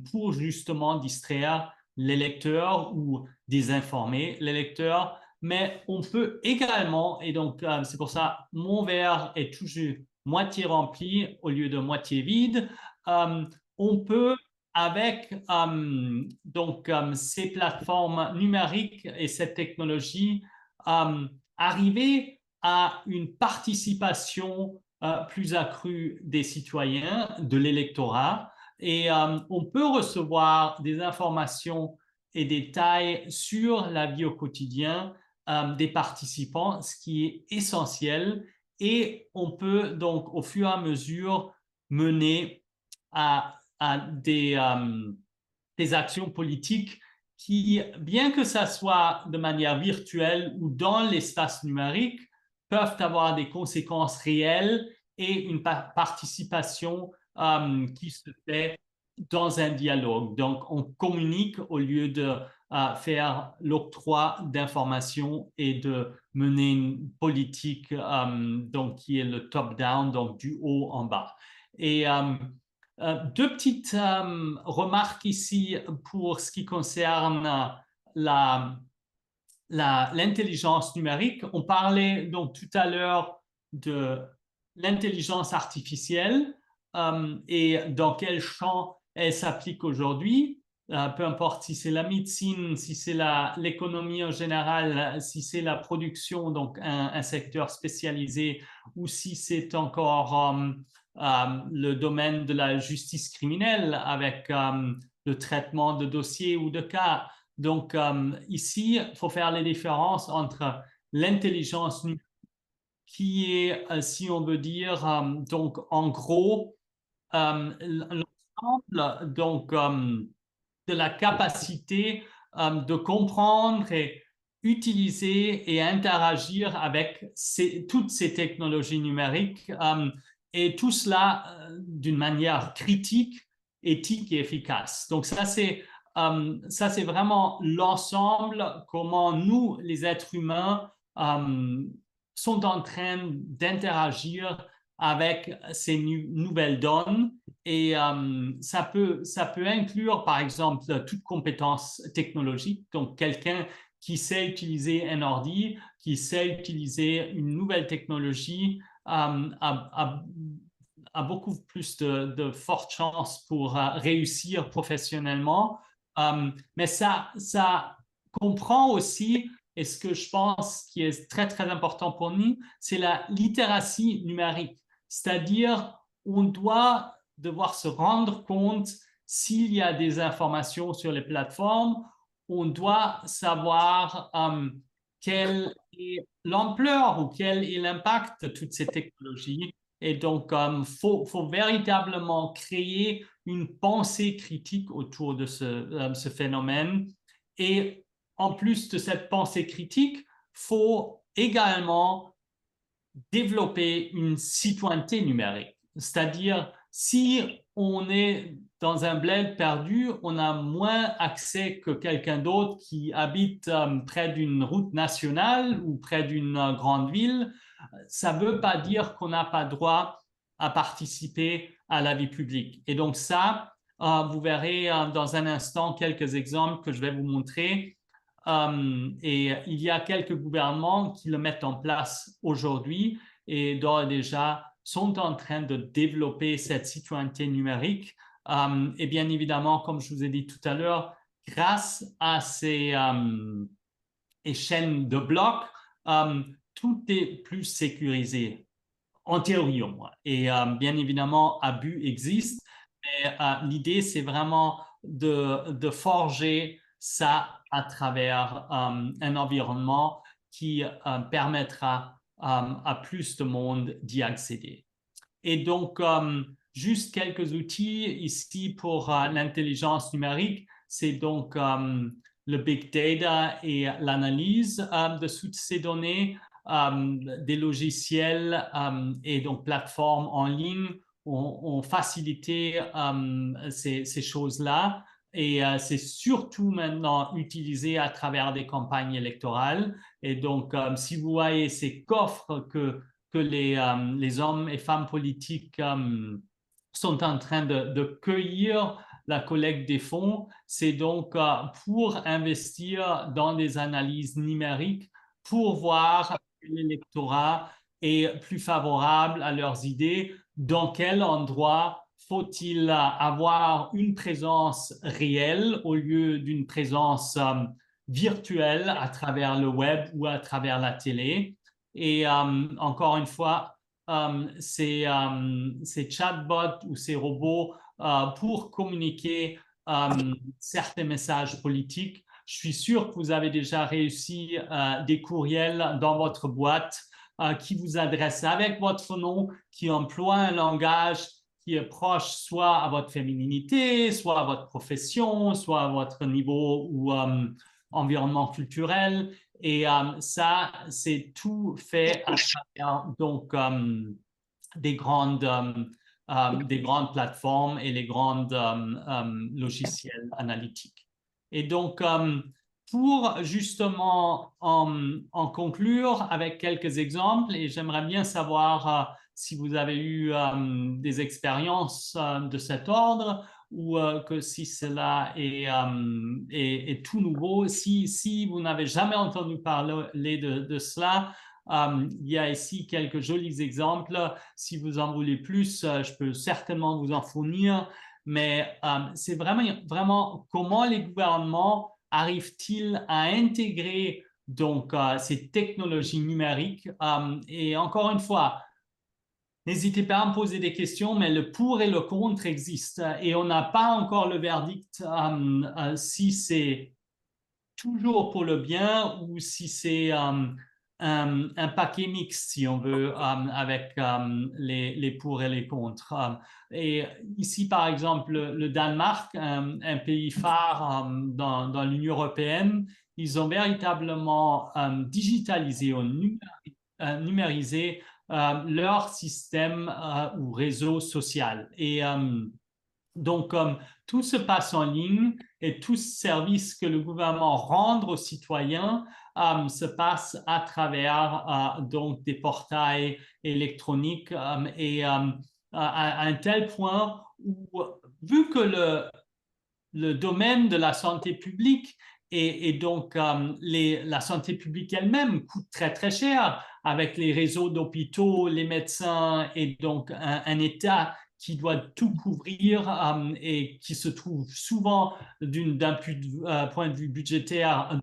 pour justement distraire les lecteurs ou désinformer les lecteurs, mais on peut également, et donc c'est pour ça mon verre est toujours moitié rempli au lieu de moitié vide, on peut avec ces plateformes numériques et cette technologie arriver à une participation plus accrue des citoyens, de l'électorat, et on peut recevoir des informations et des détails sur la vie au quotidien des participants, ce qui est essentiel. Et on peut donc au fur et à mesure mener à des actions politiques qui, bien que ça soit de manière virtuelle ou dans l'espace numérique, peuvent avoir des conséquences réelles et une participation qui se fait dans un dialogue. Donc, on communique au lieu de faire l'octroi d'informations et de mener une politique donc, qui est le top-down, donc du haut en bas. Et deux petites remarques ici pour ce qui concerne l'intelligence numérique. On parlait donc tout à l'heure de l'intelligence artificielle et dans quel champ elle s'applique aujourd'hui, peu importe si c'est la médecine, si c'est l'économie en général, si c'est la production, donc un secteur spécialisé, ou si c'est encore le domaine de la justice criminelle avec le traitement de dossiers ou de cas. Donc ici, il faut faire les différences entre l'intelligence numérique qui est, si on veut dire, donc en gros, l'ensemble donc, de la capacité de comprendre et utiliser et interagir avec toutes ces technologies numériques et tout cela d'une manière critique, éthique et efficace. Donc ça, c'est vraiment l'ensemble, comment nous, les êtres humains, sont en train d'interagir avec ces nouvelles donnes et ça peut inclure par exemple toute compétence technologique, donc quelqu'un qui sait utiliser un ordi, qui sait utiliser une nouvelle technologie a beaucoup plus de fortes chances pour réussir professionnellement, mais ça comprend aussi. Et ce que je pense qui est très, très important pour nous, c'est la littératie numérique. C'est-à-dire, on doit devoir se rendre compte s'il y a des informations sur les plateformes on doit savoir quelle est l'ampleur ou quel est l'impact de toutes ces technologies. Et donc, faut véritablement créer une pensée critique autour de ce phénomène. Et en plus de cette pensée critique, faut également développer une citoyenneté numérique. C'est-à-dire, si on est dans un bled perdu, on a moins accès que quelqu'un d'autre qui habite près d'une route nationale ou près d'une grande ville. Ça ne veut pas dire qu'on n'a pas droit à participer à la vie publique. Et donc ça, vous verrez dans un instant quelques exemples que je vais vous montrer. Et il y a quelques gouvernements qui le mettent en place aujourd'hui et d'ores et déjà sont en train de développer cette citoyenneté numérique. Et bien évidemment, comme je vous ai dit tout à l'heure, grâce à ces chaînes de blocs, tout est plus sécurisé, en théorie au moins. Et bien évidemment, abus existent, mais l'idée, c'est vraiment de forger ça à travers un environnement qui permettra à plus de monde d'y accéder. Et donc, juste quelques outils ici pour l'intelligence numérique, c'est donc le big data et l'analyse de toutes ces données, des logiciels et donc plateformes en ligne ont facilité ces choses-là. Et c'est surtout maintenant utilisé à travers des campagnes électorales. Et donc, si vous voyez ces coffres que les hommes et femmes politiques sont en train de cueillir la collecte des fonds, c'est donc pour investir dans des analyses numériques, pour voir que l'électorat est plus favorable à leurs idées, dans quel endroit faut-il avoir une présence réelle au lieu d'une présence virtuelle à travers le web ou à travers la télé. Et encore une fois, ces chatbots ou ces robots pour communiquer certains messages politiques. Je suis sûr que vous avez déjà réussi des courriels dans votre boîte qui vous adressent avec votre nom, qui emploient un langage qui est proche soit à votre fémininité, soit à votre profession, soit à votre niveau ou environnement culturel. Et ça, c'est tout fait à travers donc, des grandes plateformes et les grandes logiciels analytiques. Et donc, pour justement en conclure avec quelques exemples, et j'aimerais bien savoir si vous avez eu des expériences de cet ordre ou que si cela est tout nouveau. Si vous n'avez jamais entendu parler de cela, il y a ici quelques jolis exemples. Si vous en voulez plus, je peux certainement vous en fournir. Mais c'est vraiment comment les gouvernements arrivent-ils à intégrer donc ces technologies numériques. Et encore une fois, n'hésitez pas à me poser des questions, mais le pour et le contre existent et on n'a pas encore le verdict si c'est toujours pour le bien ou si c'est un paquet mixte, si on veut, avec les pour et les contre. Et ici, par exemple, le Danemark, un pays phare dans l'Union européenne, ils ont véritablement digitalisé ou numérisé leur système ou réseau social. Et donc, tout se passe en ligne et tout service que le gouvernement rend aux citoyens se passe à travers donc des portails électroniques et à un tel point où, vu que le domaine de la santé publique et donc la santé publique elle-même coûte très très cher avec les réseaux d'hôpitaux, les médecins et donc un État qui doit tout couvrir et qui se trouve souvent d'un point de vue budgétaire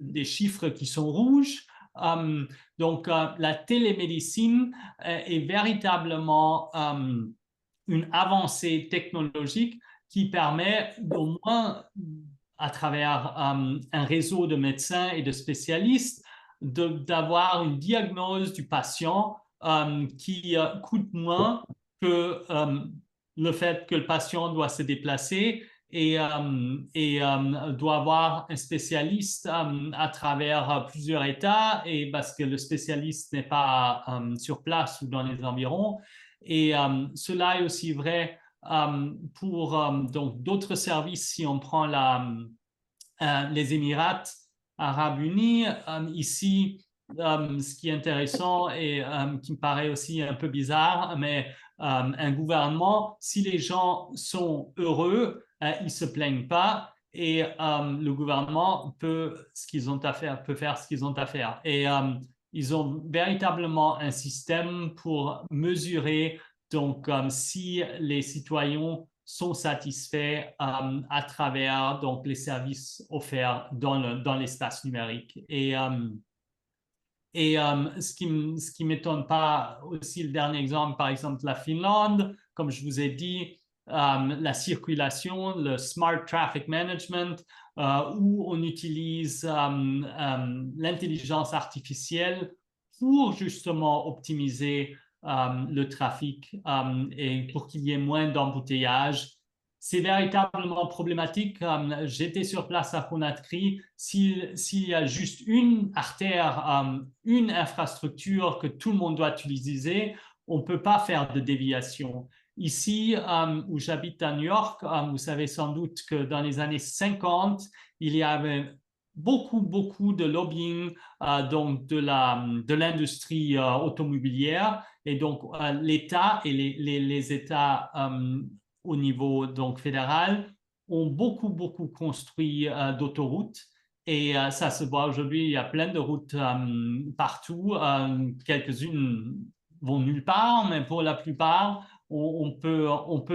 des chiffres qui sont rouges. Donc la télémédecine est véritablement une avancée technologique qui permet au moins à travers un réseau de médecins et de spécialistes, d'avoir une diagnose du patient qui coûte moins que le fait que le patient doit se déplacer et doit avoir un spécialiste à travers plusieurs États, et parce que le spécialiste n'est pas sur place ou dans les environs. Et cela est aussi vrai pour donc d'autres services. Si on prend les Émirats arabes unis, ici, ce qui est intéressant et qui me paraît aussi un peu bizarre, mais un gouvernement, si les gens sont heureux, ils ne se plaignent pas, et le gouvernement peut faire ce qu'ils ont à faire. Et ils ont véritablement un système pour mesurer donc si les citoyens sont satisfaits à travers donc les services offerts dans l'espace numérique. Et ce qui m'étonne pas aussi, le dernier exemple, par exemple, la Finlande, comme je vous ai dit, la circulation, le Smart Traffic Management, où on utilise l'intelligence artificielle pour justement optimiser le trafic et pour qu'il y ait moins d'embouteillages. C'est véritablement problématique. J'étais sur place à Conakry. S'il y a juste une artère, une infrastructure que tout le monde doit utiliser, on ne peut pas faire de déviation. Ici, où j'habite à New York, vous savez sans doute que dans les années 50, il y avait beaucoup de lobbying donc de l'industrie automobilière, et donc l'État et les États au niveau donc fédéral ont beaucoup construit d'autoroutes, et ça se voit aujourd'hui. Il y a plein de routes partout, quelques-unes vont nulle part, mais pour la plupart on peut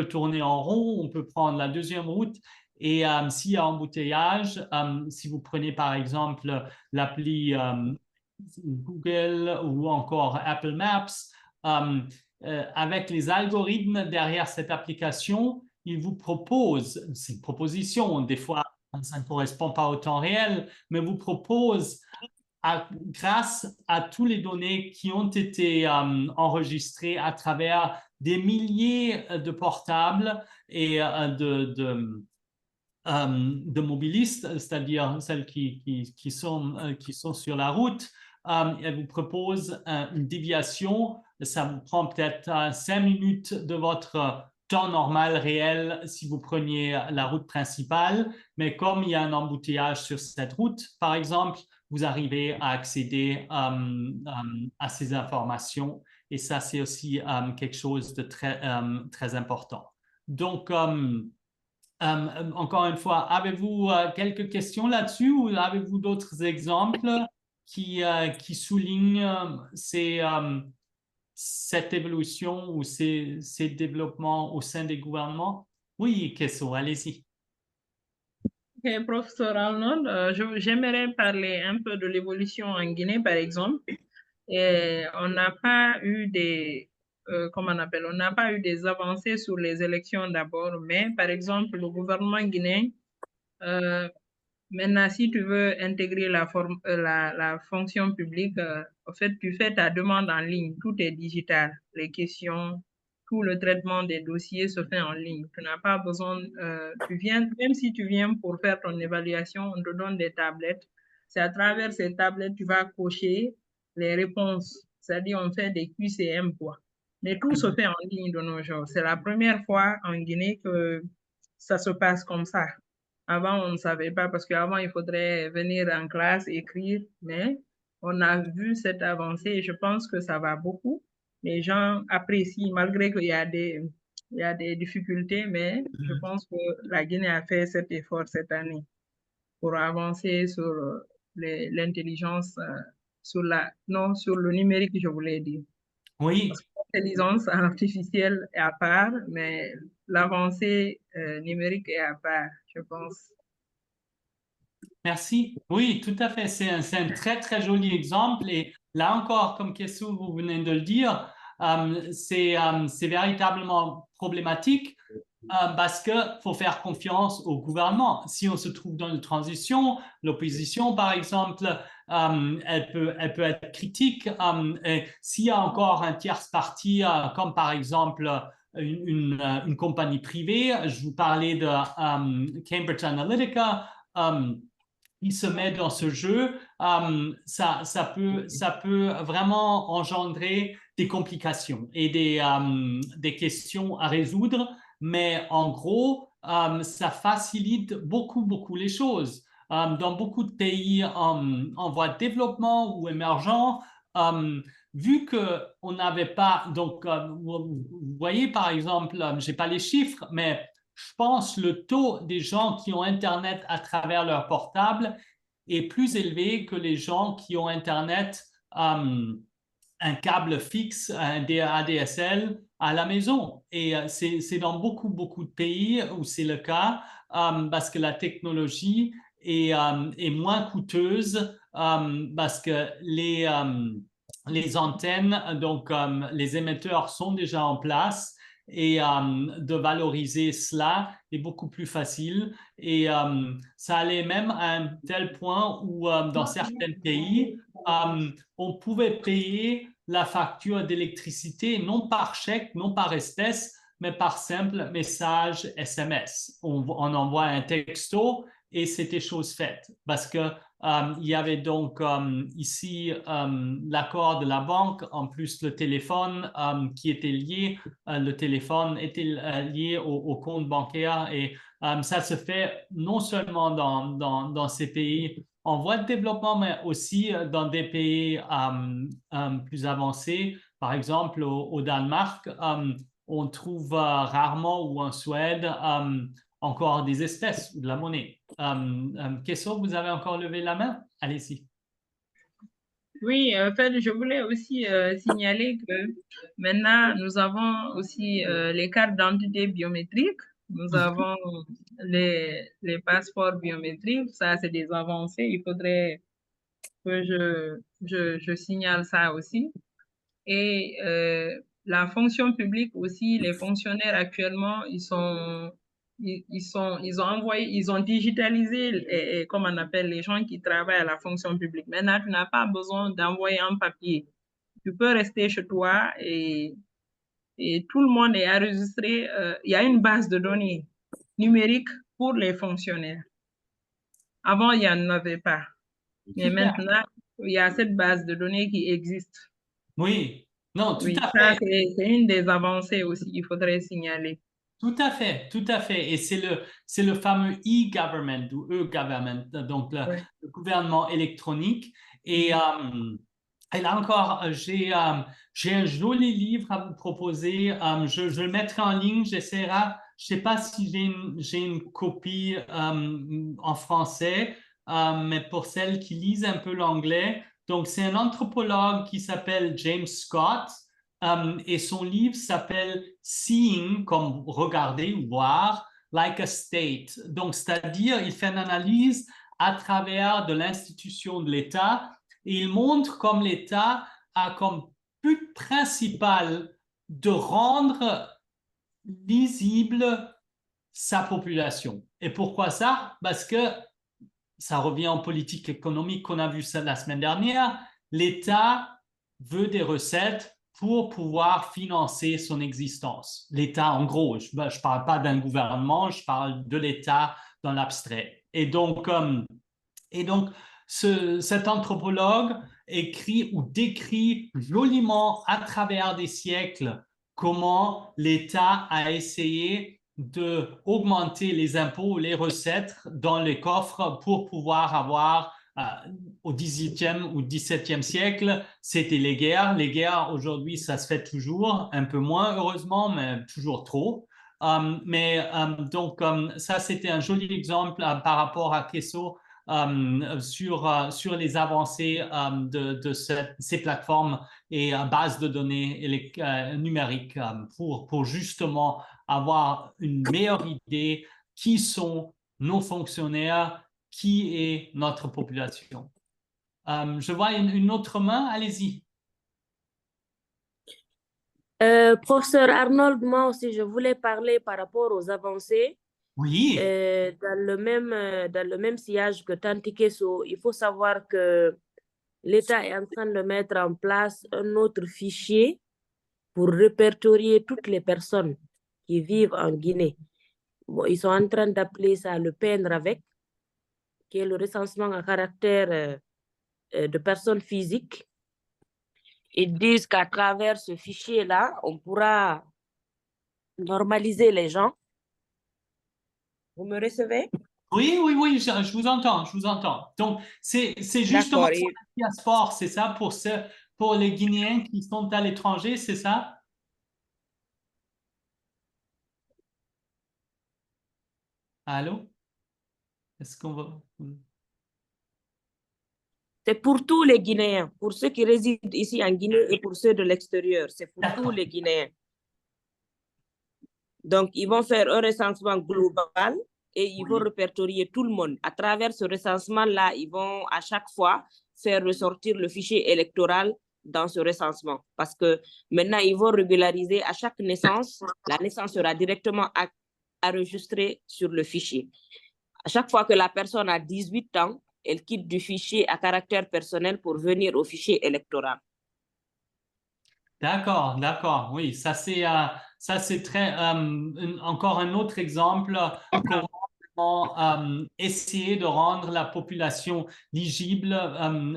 tourner en rond, on peut prendre la deuxième route. Et s'il y a embouteillage, si vous prenez par exemple l'appli Google ou encore Apple Maps, avec les algorithmes derrière cette application, ils vous proposent, c'est une proposition, des fois ça ne correspond pas au temps réel, mais vous propose, grâce à toutes les données qui ont été enregistrées à travers des milliers de portables et de mobilistes, c'est-à-dire celles qui sont sur la route, elle vous propose une déviation. Ça vous prend peut-être 5 minutes de votre temps normal réel si vous preniez la route principale, mais comme il y a un embouteillage sur cette route, par exemple, vous arrivez à accéder à ces informations, et ça, c'est aussi quelque chose de très important. Donc, encore une fois, avez-vous quelques questions là-dessus, ou avez-vous d'autres exemples qui soulignent cette évolution ou ces développements au sein des gouvernements? Oui, Kesso, allez-y. Ok, professeur Arnold, j'aimerais parler un peu de l'évolution en Guinée, par exemple. Et on n'a pas eu on n'a pas eu des avancées sur les élections d'abord, mais par exemple, le gouvernement guinéen, maintenant, si tu veux intégrer la fonction publique, en fait, tu fais ta demande en ligne, tout est digital, les questions, tout le traitement des dossiers se fait en ligne. Tu n'as pas besoin, même si tu viens pour faire ton évaluation, on te donne des tablettes. C'est à travers ces tablettes, tu vas cocher les réponses. C'est-à-dire, on fait des QCM, quoi. Mais tout se fait en ligne de nos jours. C'est la première fois en Guinée que ça se passe comme ça. Avant, on ne savait pas, parce qu'avant, il faudrait venir en classe, écrire, mais on a vu cette avancée et je pense que ça va beaucoup. Les gens apprécient, malgré qu'il y a des difficultés, mais je pense que la Guinée a fait cet effort cette année pour avancer sur l'intelligence, sur le numérique, je voulais dire. Oui. Parce que l'intelligence artificielle est à part, mais l'avancée numérique est à part, je pense. Merci. Oui, tout à fait. C'est un très joli exemple. Et là encore, comme Kessou, vous venez de le dire, c'est véritablement problématique. parce qu'il faut faire confiance au gouvernement. Si on se trouve dans une transition, l'opposition, par exemple, elle peut être critique. S'il y a encore un tierce parti, comme par exemple une compagnie privée, je vous parlais de Cambridge Analytica, il se met dans ce jeu, ça peut vraiment engendrer des complications et des questions à résoudre, mais en gros, ça facilite beaucoup les choses. Dans beaucoup de pays en voie de développement ou émergents, vu qu'on n'avait pas, donc vous voyez par exemple, je n'ai pas les chiffres, mais je pense le taux des gens qui ont Internet à travers leur portable est plus élevé que les gens qui ont Internet, un câble fixe, un ADSL à la maison. Et c'est dans beaucoup de pays où c'est le cas parce que la technologie est moins coûteuse parce que les antennes, donc les émetteurs sont déjà en place et de valoriser cela est beaucoup plus facile. Et ça allait même à un tel point où dans certains pays, on pouvait payer la facture d'électricité non par chèque, non par espèce, mais par simple message SMS. On envoie un texto et c'était chose faite parce que il y avait donc ici l'accord de la banque, en plus le téléphone qui était lié, le téléphone était lié au compte bancaire et ça se fait non seulement dans ces pays en voie de développement, mais aussi dans des pays plus avancés. Par exemple, au Danemark, on trouve rarement ou en Suède encore des espèces ou de la monnaie. Kesso, vous avez encore levé la main? Allez-y. Oui, en fait, je voulais aussi signaler que maintenant, nous avons aussi les cartes d'identité biométriques, nous avons les passeports biométriques, ça, c'est des avancées. Il faudrait que je signale ça aussi. Et la fonction publique aussi, les fonctionnaires actuellement, ils ont envoyé, ils ont digitalisé, et, comme on appelle les gens qui travaillent à la fonction publique. Maintenant, tu n'as pas besoin d'envoyer un papier. Tu peux rester chez toi et tout le monde est enregistré. Il y a une base de données numérique pour les fonctionnaires. Avant, il n'y en avait pas. Mais Super. maintenant, il y a cette base de données qui existe. Oui, non, tout Oui, à ça, fait. c'est une des avancées aussi qu'il faudrait signaler. Tout à fait, tout à fait. Et c'est le fameux e-government ou e-government, donc Ouais. le gouvernement électronique. Et là encore, j'ai un joli livre à vous proposer. Je le mettrai en ligne, j'essaierai. Je ne sais pas si j'ai une copie en français, mais pour celles qui lisent un peu l'anglais. Donc, c'est un anthropologue qui s'appelle James Scott. Et son livre s'appelle Seeing, comme regarder ou voir, like a state. Donc, c'est-à-dire, il fait une analyse à travers de l'institution de l'État et il montre comme l'État a comme but principal de rendre lisible sa population. Et pourquoi ça? Parce que ça revient en politique économique qu'on a vu ça la semaine dernière. L'État veut des recettes pour pouvoir financer son existence. L'État, en gros, je ne parle pas d'un gouvernement, je parle de l'État dans l'abstrait. Et donc cet anthropologue écrit ou décrit joliment à travers des siècles comment l'État a essayé d'augmenter les impôts, les recettes dans les coffres pour pouvoir avoir au XVIIIe ou XVIIe siècle, c'était les guerres. Les guerres, aujourd'hui, ça se fait toujours, un peu moins heureusement, mais toujours trop. Donc, ça, c'était un joli exemple par rapport à Kesso sur les avancées de ces plateformes et bases de données numériques pour justement avoir une meilleure idée qui sont nos fonctionnaires, qui est notre population. Je vois une autre main, allez-y. Professeur Arnold, moi aussi, je voulais parler par rapport aux avancées. Oui, Dans le même sillage que Tanti Kesso, il faut savoir que l'État est en train de mettre en place un autre fichier pour répertorier toutes les personnes qui vivent en Guinée. Bon, ils sont en train d'appeler ça le PNRAVEC, qui est le recensement à caractère de personnes physiques. Ils disent qu'à travers ce fichier-là, on pourra normaliser les gens. Vous me recevez? oui, oui, oui, je vous entends, je vous entends. Donc, c'est justement D'accord. pour la diaspora, c'est ça, pour les Guinéens qui sont à l'étranger, c'est ça? Allô? Est-ce qu'on va... C'est pour tous les Guinéens, pour ceux qui résident ici en Guinée et pour ceux de l'extérieur. C'est pour tous les Guinéens. Donc, ils vont faire un recensement global et ils vont répertorier tout le monde. À travers ce recensement-là, ils vont à chaque fois faire ressortir le fichier électoral dans ce recensement. Parce que maintenant, ils vont régulariser à chaque naissance. La naissance sera directement enregistrée sur le fichier. À chaque fois que la personne a 18 ans, elle quitte du fichier à caractère personnel pour venir au fichier électoral. D'accord, d'accord. Oui, ça c'est très encore un autre exemple comment essayer de rendre la population ligible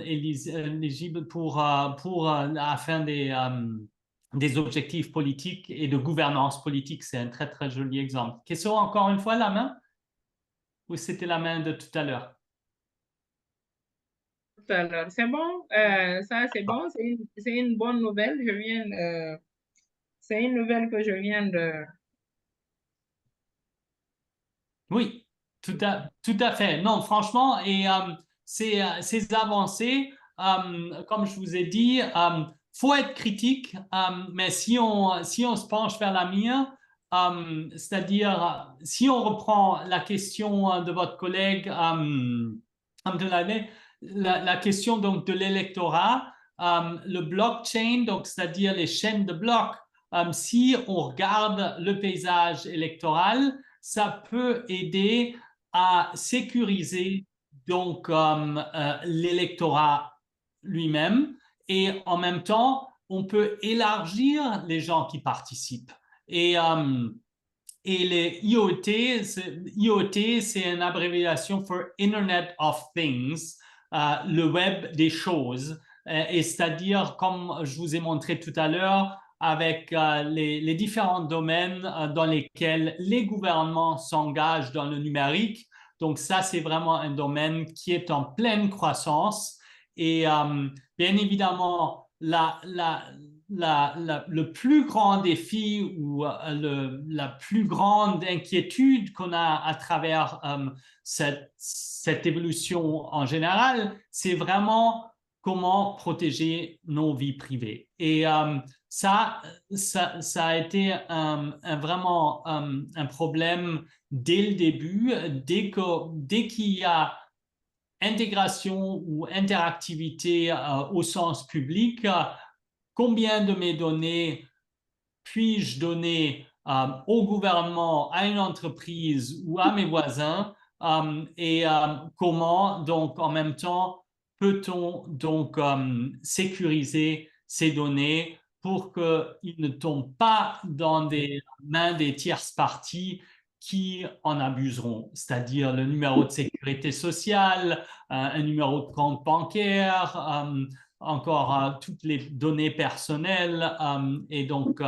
éligible pour afin des objectifs politiques et de gouvernance politique. C'est un très très joli exemple. Question encore une fois la main ou c'était la main de tout à l'heure? Alors, c'est bon, ça c'est bon, c'est une bonne nouvelle. C'est une nouvelle que je viens de. Oui, tout à fait. Non, franchement, et ces avancées, comme je vous ai dit, faut être critique, mais si on se penche vers l'avenir, c'est-à-dire si on reprend la question de votre collègue Abdoulaye, la question donc de l'électorat, le blockchain, donc c'est-à-dire les chaînes de blocs, si on regarde le paysage électoral, ça peut aider à sécuriser donc l'électorat lui-même et en même temps, on peut élargir les gens qui participent. Et les IoT, c'est une abréviation pour Internet of Things, le web des choses. Et c'est-à-dire, comme je vous ai montré tout à l'heure, avec les différents domaines dans lesquels les gouvernements s'engagent dans le numérique. Donc ça, c'est vraiment un domaine qui est en pleine croissance. Et bien évidemment, le plus grand défi ou la plus grande inquiétude qu'on a à travers cette évolution en général, c'est vraiment comment protéger nos vies privées. Et ça a été vraiment un problème dès le début, dès qu'il y a intégration ou interactivité au sens public, combien de mes données puis-je donner au gouvernement, à une entreprise ou à mes voisins et comment donc en même temps peut-on donc sécuriser ces données pour qu'ils ne tombent pas dans des mains des tierces parties qui en abuseront, c'est-à-dire le numéro de sécurité sociale, un numéro de compte bancaire, encore toutes les données personnelles et donc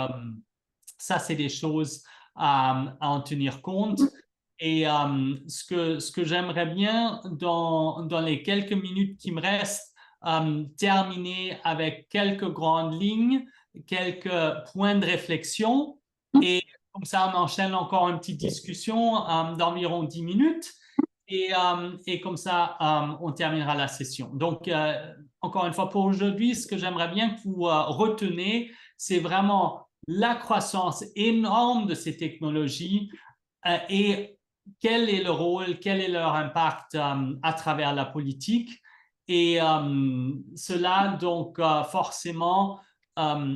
ça c'est des choses à en tenir compte et ce que j'aimerais bien dans les quelques minutes qui me restent terminer avec quelques grandes lignes, quelques points de réflexion et comme ça on enchaîne encore une petite discussion d'environ 10 minutes et comme ça, on terminera la session. Donc, encore une fois, pour aujourd'hui, ce que j'aimerais bien que vous retenez, c'est vraiment la croissance énorme de ces technologies et quel est le rôle, quel est leur impact à travers la politique. Et cela, donc, forcément,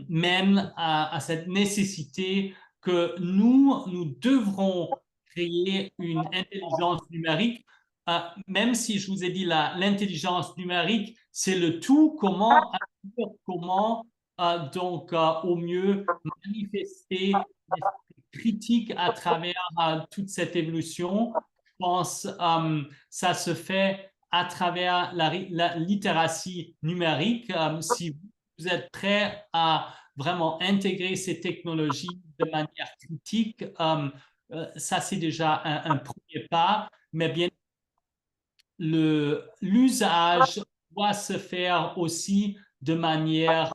mène à cette nécessité que nous devrons créer une intelligence numérique, même si je vous ai dit l'intelligence numérique, c'est le tout, comment donc au mieux manifester l'esprit critique à travers toute cette évolution. Je pense ça se fait à travers la littératie numérique. Si vous êtes prêt à vraiment intégrer ces technologies de manière critique, ça c'est déjà un premier pas, mais bien l'usage doit se faire aussi de manière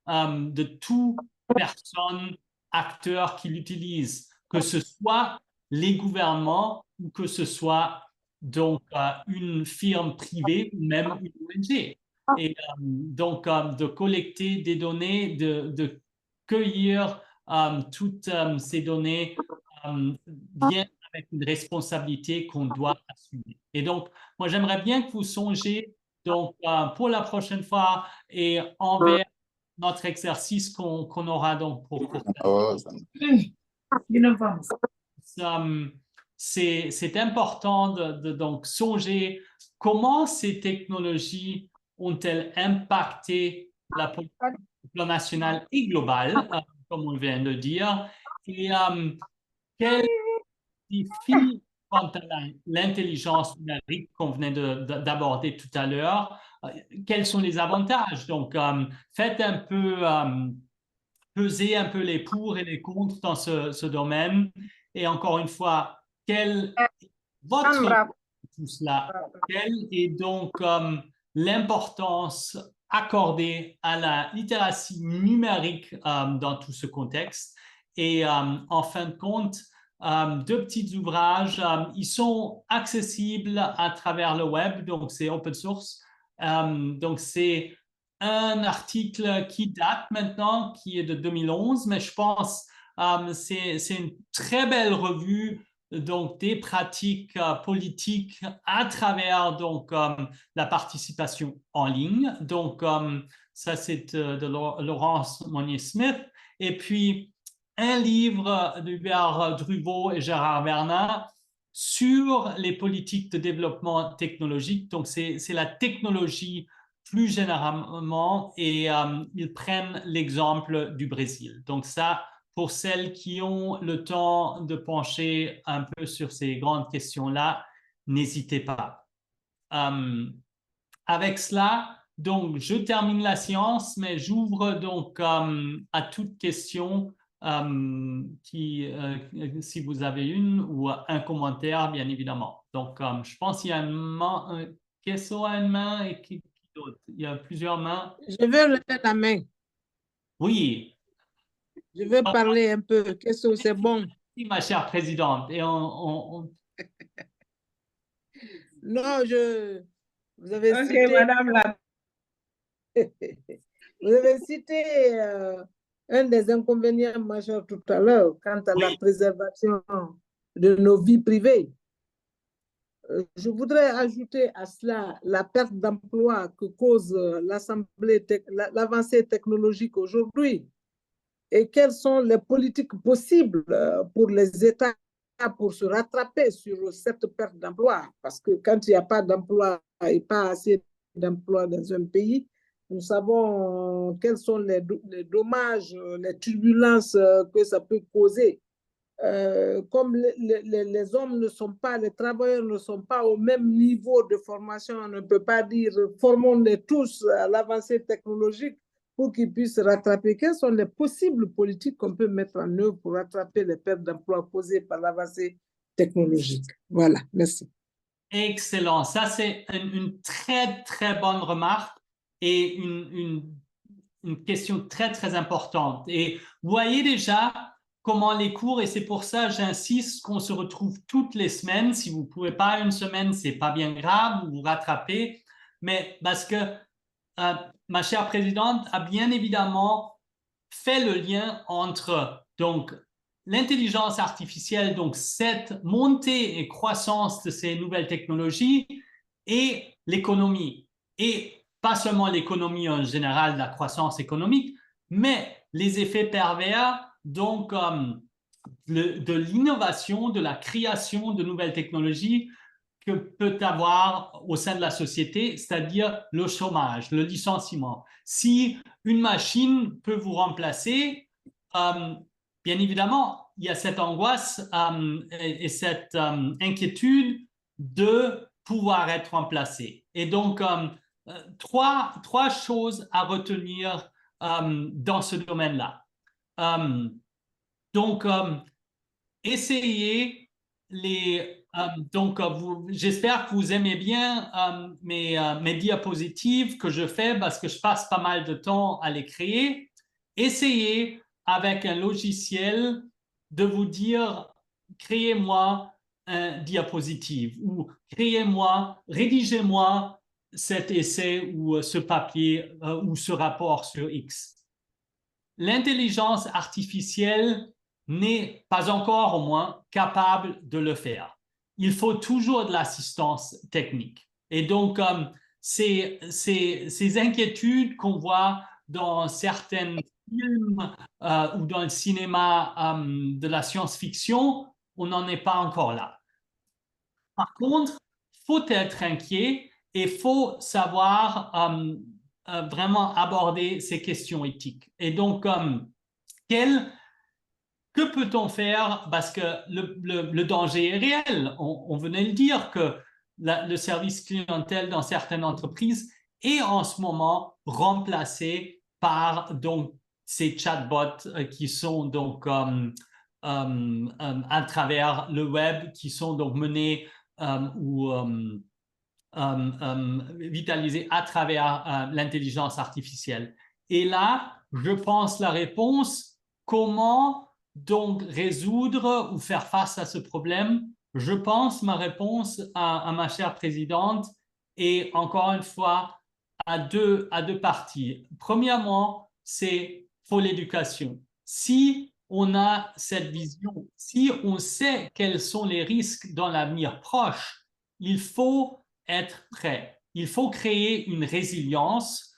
de toute personne, acteur qui l'utilise, que ce soit les gouvernements ou que ce soit donc une firme privée ou même une ONG. Et donc de collecter des données, de cueillir toutes ces données vient avec une responsabilité qu'on doit assumer. Et donc, moi, j'aimerais bien que vous songiez donc pour la prochaine fois et envers notre exercice qu'on aura donc pour c'est important de donc songer comment ces technologies ont-elles impacté la politique au plan national et global, comme on vient de dire, et quels défis quant à l'intelligence numérique qu'on venait d'aborder tout à l'heure, quels sont les avantages? Donc, faites un peu peser un peu les pour et les contre dans ce domaine. Et encore une fois, quel est votre tout cela? Quelle est donc l'importance accordée à la littératie numérique dans tout ce contexte? Et en fin de compte, deux petits ouvrages, ils sont accessibles à travers le web, donc c'est open source. Donc c'est un article qui date maintenant, qui est de 2011, mais je pense c'est une très belle revue donc des pratiques politiques à travers donc la participation en ligne. Donc ça c'est de Laurence Monnier-Smith. Et puis un livre d'Hubert Druveau et Gérard Bernat sur les politiques de développement technologique. Donc c'est la technologie plus généralement, et ils prennent l'exemple du Brésil. Donc ça, pour celles qui ont le temps de pencher un peu sur ces grandes questions-là, n'hésitez pas. Avec cela, donc je termine la séance, mais j'ouvre donc à toute question, si vous avez une ou un commentaire, bien évidemment. Donc, je pense qu'il y a une question à une main et qui d'autre? Il y a plusieurs mains. Je veux lever la main. Oui. Je veux parler un peu. Qu'est-ce que c'est bon? Merci, ma chère présidente. Et Non, vous avez Ok, cité... madame la... Vous avez cité un des inconvénients majeurs tout à l'heure quant à la préservation de nos vies privées. Je voudrais ajouter à cela la perte d'emploi que cause l'avancée technologique aujourd'hui et quelles sont les politiques possibles pour les États pour se rattraper sur cette perte d'emploi. Parce que quand il n'y a pas d'emploi et pas assez d'emploi dans un pays, nous savons quels sont les dommages, les turbulences que ça peut causer. Comme les hommes ne sont pas, les travailleurs ne sont pas au même niveau de formation, on ne peut pas dire formons-les tous à l'avancée technologique pour qu'ils puissent rattraper. Quelles sont les possibles politiques qu'on peut mettre en œuvre pour rattraper les pertes d'emploi causées par l'avancée technologique? Voilà, merci. Excellent. Ça, c'est une très, très bonne remarque et une question très, très importante. Et vous voyez déjà comment les cours, et c'est pour ça j'insiste qu'on se retrouve toutes les semaines. Si vous ne pouvez pas une semaine, ce n'est pas bien grave, vous vous rattrapez. Mais parce que ma chère présidente a bien évidemment fait le lien entre donc l'intelligence artificielle, donc cette montée et croissance de ces nouvelles technologies et l'économie. Et pas seulement l'économie en général, la croissance économique, mais les effets pervers, donc de l'innovation, de la création de nouvelles technologies que peut avoir au sein de la société, c'est-à-dire le chômage, le licenciement. Si une machine peut vous remplacer, bien évidemment, il y a cette angoisse et cette inquiétude de pouvoir être remplacé. Et donc, trois choses à retenir dans ce domaine-là. Donc, essayez j'espère que vous aimez bien mes diapositives que je fais parce que je passe pas mal de temps à les créer. Essayez avec un logiciel de vous dire créez-moi un diapositive ou rédigez-moi cet essai ou ce papier ou ce rapport sur X. L'intelligence artificielle n'est pas encore au moins capable de le faire. Il faut toujours de l'assistance technique. Et donc, ces inquiétudes qu'on voit dans certains films ou dans le cinéma de la science-fiction, on n'en est pas encore là. Par contre, il faut être inquiet et il faut savoir vraiment aborder ces questions éthiques. Et donc, que peut-on faire? Parce que le danger est réel. On venait de le dire que le service clientèle dans certaines entreprises est en ce moment remplacé par donc ces chatbots qui sont donc à travers le web, qui sont donc menés ou vitalisés à travers l'intelligence artificielle. Et là, je pense la réponse, comment donc résoudre ou faire face à ce problème? Je pense ma réponse à ma chère présidente est encore une fois à deux parties. Premièrement, c'est pour l'éducation. Si on a cette vision, si on sait quels sont les risques dans l'avenir proche, il faut être prêt. Il faut créer une résilience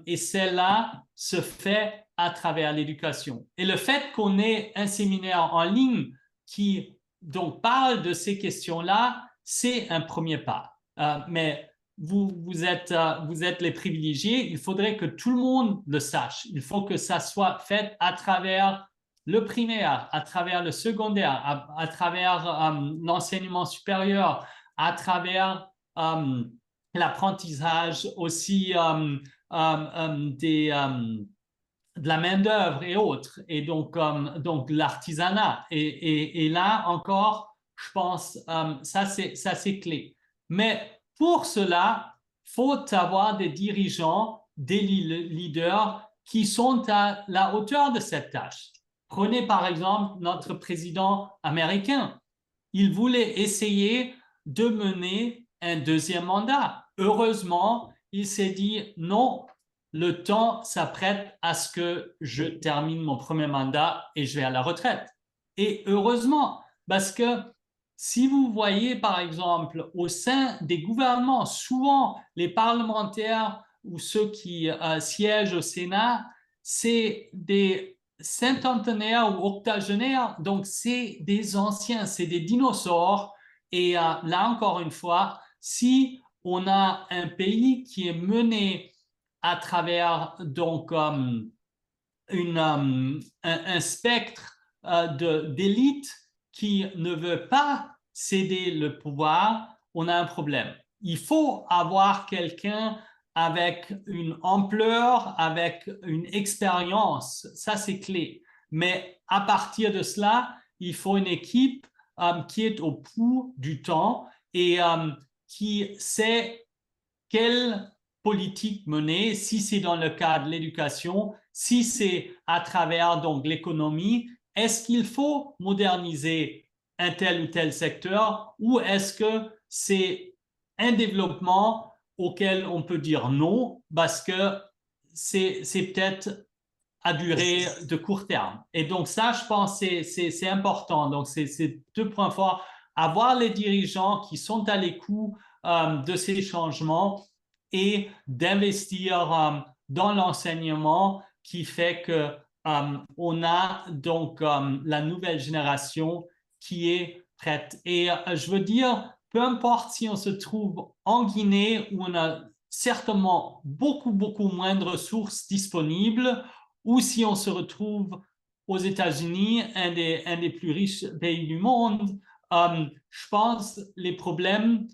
et celle-là se fait à travers l'éducation. Et le fait qu'on ait un séminaire en ligne qui donc parle de ces questions-là, c'est un premier pas. Mais vous êtes les privilégiés. Il faudrait que tout le monde le sache. Il faut que ça soit fait à travers le primaire, à travers le secondaire, à travers l'enseignement supérieur, à travers l'apprentissage aussi de la main-d'œuvre et autres, et donc l'artisanat. Et là encore, je pense, ça c'est clé. Mais pour cela, il faut avoir des dirigeants, des leaders qui sont à la hauteur de cette tâche. Prenez par exemple notre président américain. Il voulait essayer de mener un deuxième mandat. Heureusement, il s'est dit non, le temps s'apprête à ce que je termine mon premier mandat et je vais à la retraite. Et heureusement, parce que si vous voyez par exemple au sein des gouvernements, souvent les parlementaires ou ceux qui siègent au Sénat, c'est des cinquantenaires ou octogénaires, donc c'est des anciens, c'est des dinosaures. Et là encore une fois, si on a un pays qui est mené à travers donc un spectre d'élite qui ne veut pas céder le pouvoir, on a un problème. Il faut avoir quelqu'un avec une ampleur, avec une expérience, ça c'est clé. Mais à partir de cela, il faut une équipe qui est au pouls du temps et qui sait quelle politique mener, si c'est dans le cadre de l'éducation, si c'est à travers donc l'économie, est-ce qu'il faut moderniser un tel ou tel secteur ou est-ce que c'est un développement auquel on peut dire non parce que c'est peut-être à durée de court terme. Et donc ça, je pense, c'est important. Donc c'est deux points forts. Avoir les dirigeants qui sont à l'écoute de ces changements et d'investir dans l'enseignement qui fait que on a donc la nouvelle génération qui est prête. Et je veux dire, peu importe si on se trouve en Guinée où on a certainement beaucoup moins de ressources disponibles, ou si on se retrouve aux États-Unis, un des plus riches pays du monde, je pense les problèmes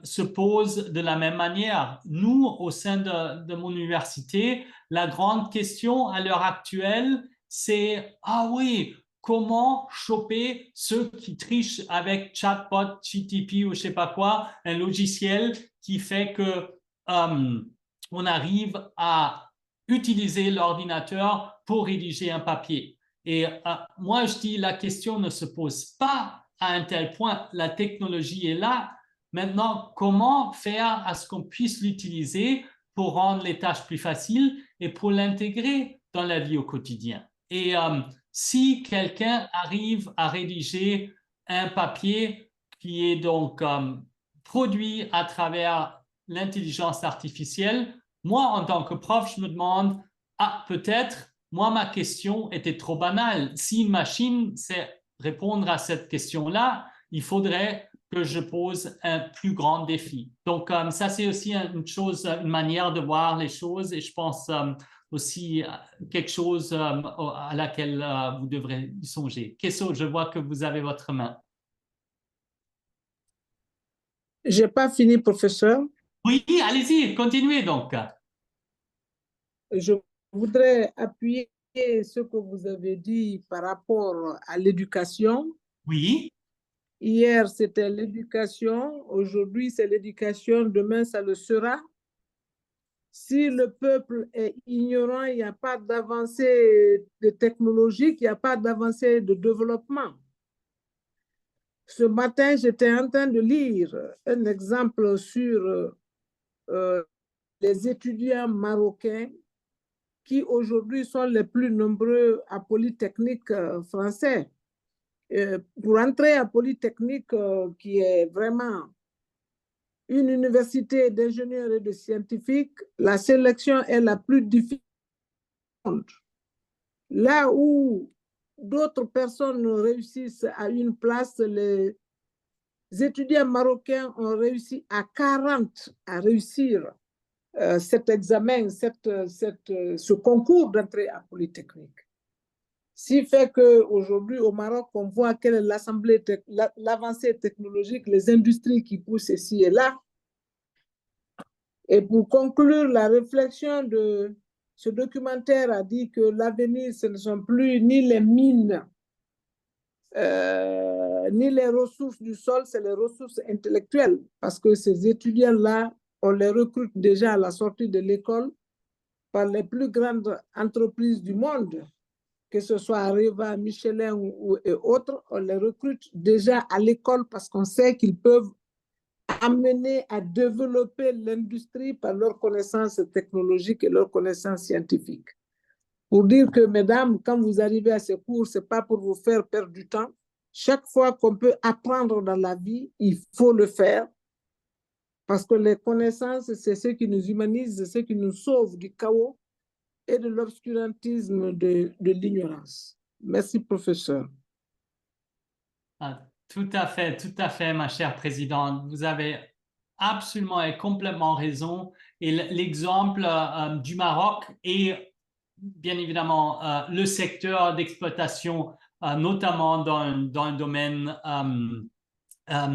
se posent de la même manière. Nous, au sein de mon université, la grande question à l'heure actuelle, c'est « Ah oui, comment choper ceux qui trichent avec chatbot, GTP ou je ne sais pas quoi, un logiciel qui fait que on arrive à utiliser l'ordinateur pour rédiger un papier. » Et moi, je dis, la question ne se pose pas à un tel point. La technologie est là. Maintenant, comment faire à ce qu'on puisse l'utiliser pour rendre les tâches plus faciles et pour l'intégrer dans la vie au quotidien? Et si quelqu'un arrive à rédiger un papier qui est donc produit à travers l'intelligence artificielle, moi, en tant que prof, je me demande, peut-être, moi, ma question était trop banale. Si une machine sait répondre à cette question-là, il faudrait que je pose un plus grand défi. Donc, ça, c'est aussi une manière de voir les choses, et je pense aussi quelque chose à laquelle vous devrez songer. Kesso, je vois que vous avez votre main. Je n'ai pas fini, professeur. Oui, allez-y, continuez donc. Je voudrais appuyer ce que vous avez dit par rapport à l'éducation. Oui. Hier, c'était l'éducation. Aujourd'hui, c'est l'éducation. Demain, ça le sera. Si le peuple est ignorant, il n'y a pas d'avancée de technologique, il n'y a pas d'avancée de développement. Ce matin, j'étais en train de lire un exemple sur les étudiants marocains qui aujourd'hui sont les plus nombreux à Polytechnique français. Pour entrer à Polytechnique, qui est vraiment une université d'ingénieurs et de scientifiques, la sélection est la plus difficile. Là où d'autres personnes réussissent à une place, les étudiants marocains ont réussi à 40 à réussir cet examen, ce concours d'entrée à Polytechnique. Ce qui fait qu'aujourd'hui, au Maroc, on voit quelle est l'avancée technologique, les industries qui poussent ici et là. Et pour conclure, la réflexion de ce documentaire a dit que l'avenir, ce ne sont plus ni les mines, ni les ressources du sol, c'est les ressources intellectuelles. Parce que ces étudiants-là, on les recrute déjà à la sortie de l'école par les plus grandes entreprises du monde, que ce soit Areva, Michelin et autres, on les recrute déjà à l'école parce qu'on sait qu'ils peuvent amener à développer l'industrie par leurs connaissances technologiques et leurs connaissances scientifiques. Pour dire que, mesdames, quand vous arrivez à ces cours, ce n'est pas pour vous faire perdre du temps. Chaque fois qu'on peut apprendre dans la vie, il faut le faire. Parce que les connaissances, c'est ce qui nous humanise, c'est ce qui nous sauve du chaos et de l'obscurantisme de l'ignorance. Merci, professeur. Tout à fait, ma chère présidente. Vous avez absolument et complètement raison. Et l'exemple du Maroc est bien évidemment le secteur d'exploitation, notamment dans le domaine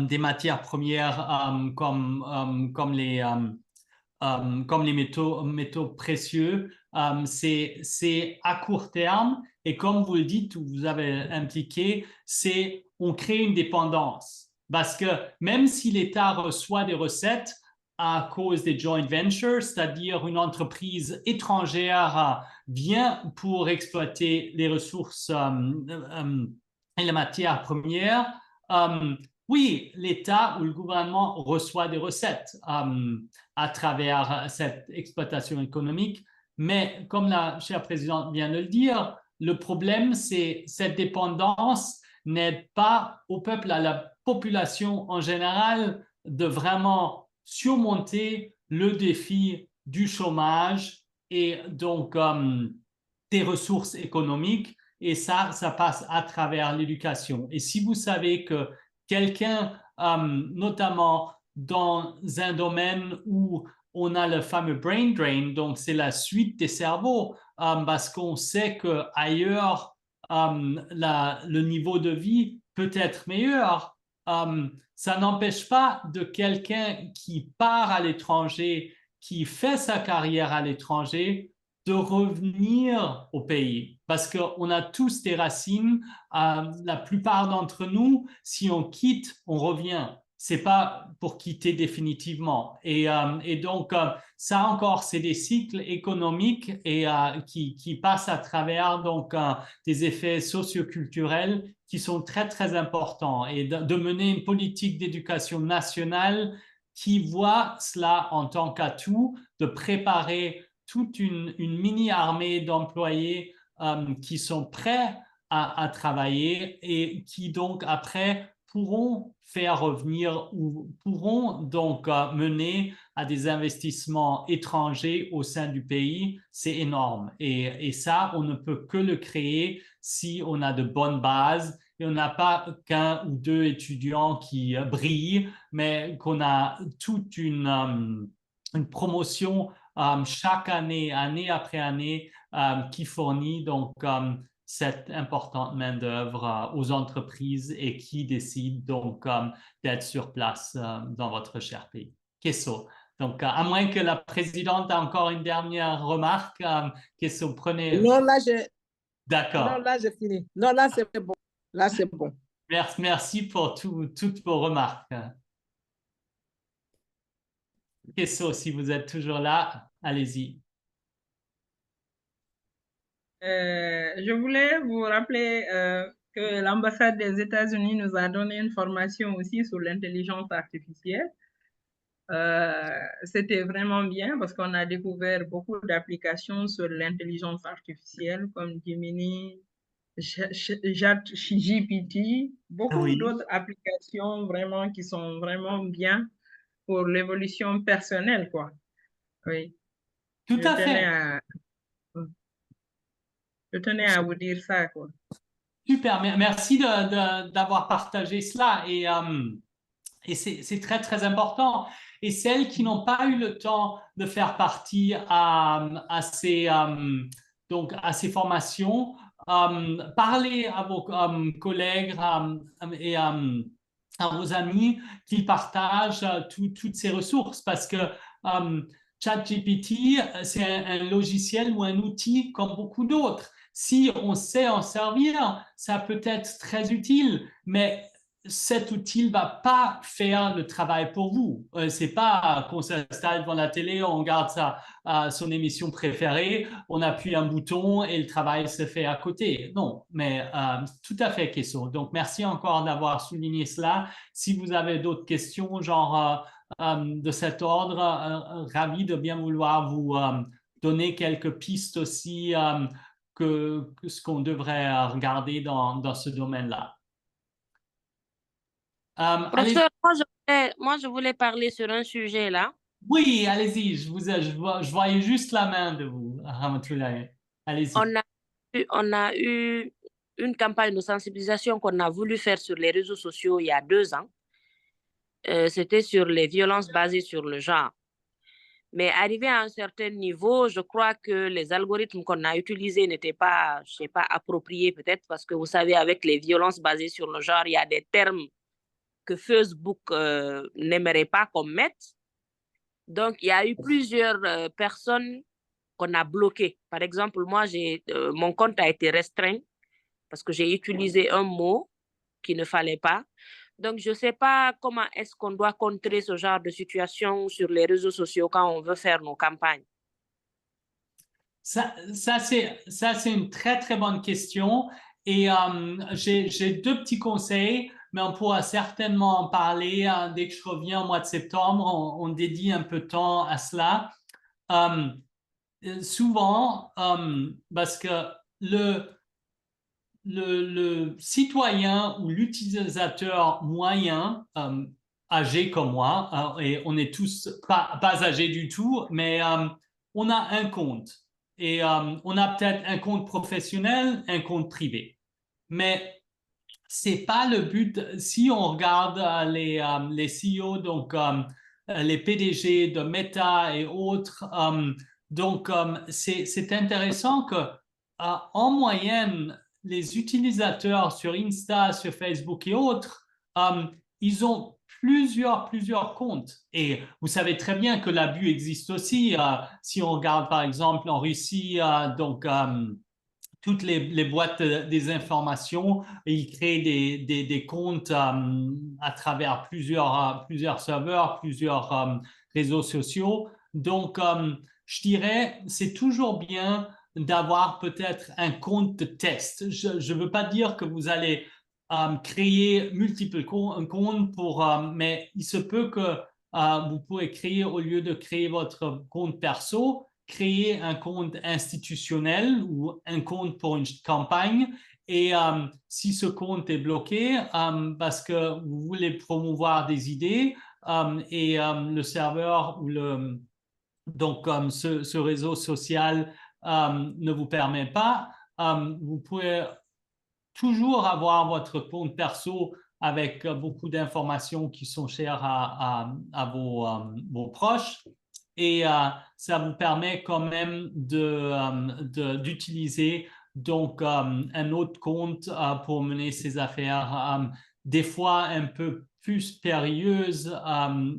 des matières premières comme les métaux précieux. C'est à court terme, et comme vous le dites, vous avez impliqué, on crée une dépendance. Parce que même si l'État reçoit des recettes à cause des joint ventures, c'est-à-dire une entreprise étrangère vient pour exploiter les ressources et les matières premières, oui, l'État ou le gouvernement reçoit des recettes à travers cette exploitation économique, mais comme la chère présidente vient de le dire, le problème, c'est cette dépendance n'aide pas au peuple, à la population en général, de vraiment surmonter le défi du chômage et donc des ressources économiques. Et ça passe à travers l'éducation. Et si vous savez que quelqu'un, notamment dans un domaine où on a le fameux brain drain, donc c'est la suite des cerveaux, parce qu'on sait qu'ailleurs, le niveau de vie peut être meilleur. Ça n'empêche pas de quelqu'un qui part à l'étranger, qui fait sa carrière à l'étranger, de revenir au pays, parce qu'on a tous des racines. La plupart d'entre nous, si on quitte, on revient. C'est pas pour quitter définitivement. Et donc, ça encore, c'est des cycles économiques et qui passent à travers donc des effets socioculturels qui sont très, très importants. Et de mener une politique d'éducation nationale qui voit cela en tant qu'atout, de préparer toute une mini-armée d'employés qui sont prêts à travailler et qui donc après pourront faire revenir ou pourront donc mener à des investissements étrangers au sein du pays. C'est énorme. Et ça, on ne peut que le créer si on a de bonnes bases et on n'a pas qu'un ou deux étudiants qui brillent, mais qu'on a toute une promotion chaque année, année après année, qui fournit donc cette importante main-d'œuvre aux entreprises et qui décide donc d'être sur place dans votre cher pays. Kesso. Donc, à moins que la présidente ait encore une dernière remarque, Kesso, prenez. Non, là, D'accord. Non, là, j'ai fini. Non, là, c'est bon. Là, c'est bon. Merci pour toutes vos remarques. Kesso, si vous êtes toujours là, allez-y. Je voulais vous rappeler que l'ambassade des États-Unis nous a donné une formation aussi sur l'intelligence artificielle. C'était vraiment bien parce qu'on a découvert beaucoup d'applications sur l'intelligence artificielle comme Gemini, ChatGPT, beaucoup d'autres applications vraiment qui sont vraiment bien pour l'évolution personnelle, quoi. Oui. Tout à fait. Je tenais à vous dire ça, quoi. Super, merci d'avoir partagé cela et c'est très, très important. Et celles qui n'ont pas eu le temps de faire partie à ces formations, parlez à vos collègues et à vos amis qu'ils partagent toutes ces ressources parce que ChatGPT, c'est un logiciel ou un outil comme beaucoup d'autres. Si on sait en servir, ça peut être très utile, mais cet outil ne va pas faire le travail pour vous. C'est pas qu'on s'installe devant la télé, on regarde son émission préférée, on appuie un bouton et le travail se fait à côté. Non, mais tout à fait, Kesso. Donc, merci encore d'avoir souligné cela. Si vous avez d'autres questions, genre de cet ordre, ravi de bien vouloir vous donner quelques pistes aussi que ce qu'on devrait regarder dans ce domaine-là. Professeur, moi, je voulais parler sur un sujet là. Oui, allez-y, je voyais juste la main de vous, Rahmatoulaye. Allez-y. On a eu une campagne de sensibilisation qu'on a voulu faire sur les réseaux sociaux il y a 2 ans. C'était sur les violences basées sur le genre. Mais arrivé à un certain niveau, je crois que les algorithmes qu'on a utilisés n'étaient pas, je sais pas, appropriés peut-être parce que vous savez, avec les violences basées sur le genre, il y a des termes que Facebook n'aimerait pas qu'on mette. Donc, il y a eu plusieurs personnes qu'on a bloquées. Par exemple, moi, mon compte a été restreint parce que j'ai utilisé un mot qu'il ne fallait pas. Donc, je ne sais pas comment est-ce qu'on doit contrer ce genre de situation sur les réseaux sociaux quand on veut faire nos campagnes. Ça c'est une très, très bonne question. Et j'ai 2 petits conseils, mais on pourra certainement en parler dès que je reviens au mois de septembre. On dédie un peu de temps à cela. Souvent, parce que le citoyen ou l'utilisateur moyen âgés comme moi, et on est tous pas âgés du tout, mais on a un compte. Et on a peut-être un compte professionnel, un compte privé. Mais c'est pas le but. Si on regarde les CEO, donc les PDG de Meta et autres, donc c'est intéressant que en moyenne, les utilisateurs sur Insta, sur Facebook et autres, ils ont plusieurs comptes. Et vous savez très bien que l'abus existe aussi. Si on regarde par exemple en Russie, donc toutes les boîtes des informations, ils créent des comptes à travers plusieurs serveurs, plusieurs réseaux sociaux. Donc, je dirais, c'est toujours bien d'avoir peut-être un compte de test. Je ne veux pas dire que vous allez créer multiples comptes mais il se peut que vous pouvez créer, au lieu de créer votre compte perso, créer un compte institutionnel ou un compte pour une campagne. Et si ce compte est bloqué parce que vous voulez promouvoir des idées et le serveur ou donc ce réseau social ne vous permet pas, vous pouvez toujours avoir votre compte perso avec beaucoup d'informations qui sont chères à vos proches. Et ça vous permet quand même d'utiliser donc un autre compte pour mener ces affaires, des fois un peu plus périlleuses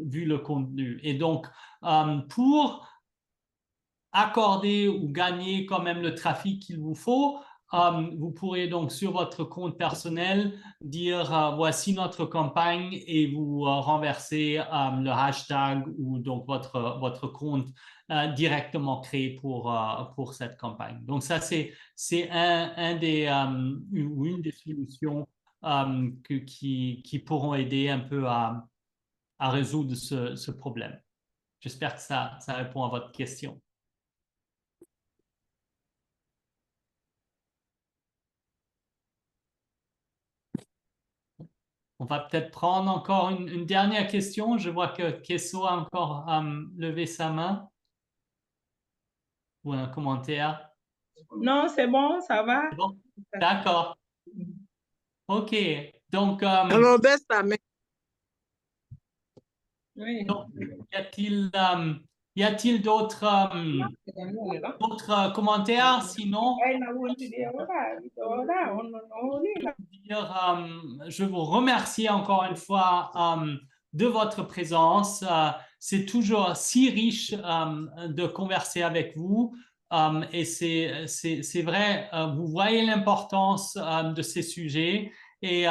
vu le contenu. Et donc, pour accorder ou gagner quand même le trafic qu'il vous faut, vous pourrez donc sur votre compte personnel dire voici notre campagne et vous renversez le hashtag ou donc votre compte directement créé pour cette campagne. Donc ça, c'est une des solutions qui pourront aider un peu à résoudre ce problème. J'espère que ça répond à votre question. On va peut-être prendre encore une dernière question. Je vois que Kesso a encore levé sa main ou un commentaire. Non, c'est bon, ça va. Bon? D'accord. OK. Donc, Alors, baisse ta main. Oui. donc, y a-t-il d'autres commentaires? Sinon, je vous remercie encore une fois de votre présence. C'est toujours si riche de converser avec vous. Et c'est vrai, vous voyez l'importance de ces sujets et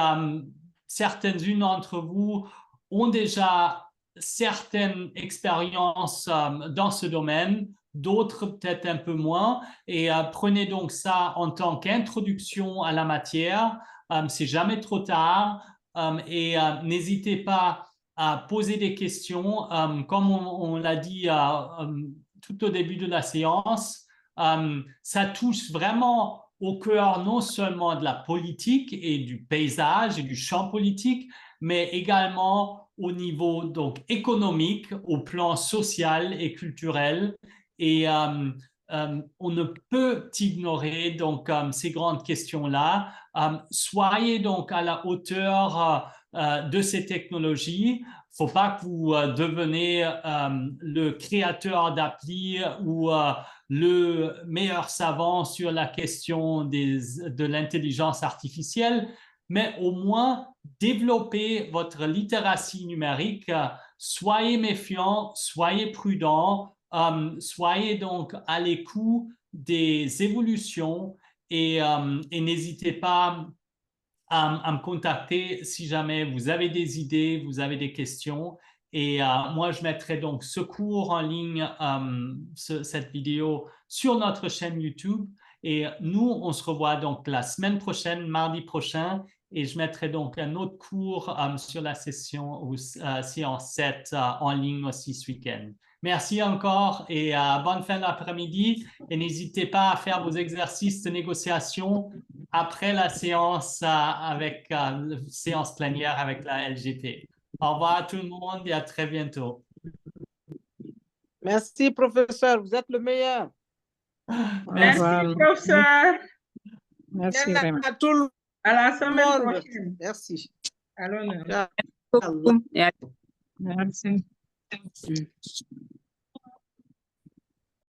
certaines-unes d'entre vous ont déjà certaines expériences dans ce domaine, d'autres peut-être un peu moins. Et prenez donc ça en tant qu'introduction à la matière. C'est jamais trop tard. Et n'hésitez pas à poser des questions. Comme on l'a dit tout au début de la séance, ça touche vraiment au cœur non seulement de la politique et du paysage et du champ politique, mais également au niveau donc économique, au plan social et culturel. Et on ne peut ignorer donc ces grandes questions-là. Soyez donc à la hauteur de ces technologies. Il ne faut pas que vous deveniez le créateur d'appli ou le meilleur savant sur la question de l'intelligence artificielle, mais au moins développez votre littératie numérique. Soyez méfiants, soyez prudents, soyez donc à l'écoute des évolutions et n'hésitez pas à me contacter si jamais vous avez des idées, vous avez des questions. Et moi, je mettrai donc ce cours en ligne, cette vidéo, sur notre chaîne YouTube. Et nous, on se revoit donc la semaine prochaine, mardi prochain. Et je mettrai donc un autre cours sur la session ou séance 7 en ligne aussi ce week-end. Merci encore et bonne fin d'après-midi. Et n'hésitez pas à faire vos exercices de négociation après la séance séance plénière avec la LGT. Au revoir à tout le monde et à très bientôt. Merci, professeur. Vous êtes le meilleur. Merci, revoir. professeur. Merci Bien vraiment. à tout le À la semaine monde. prochaine. Merci. À l'honneur. Ciao. Merci.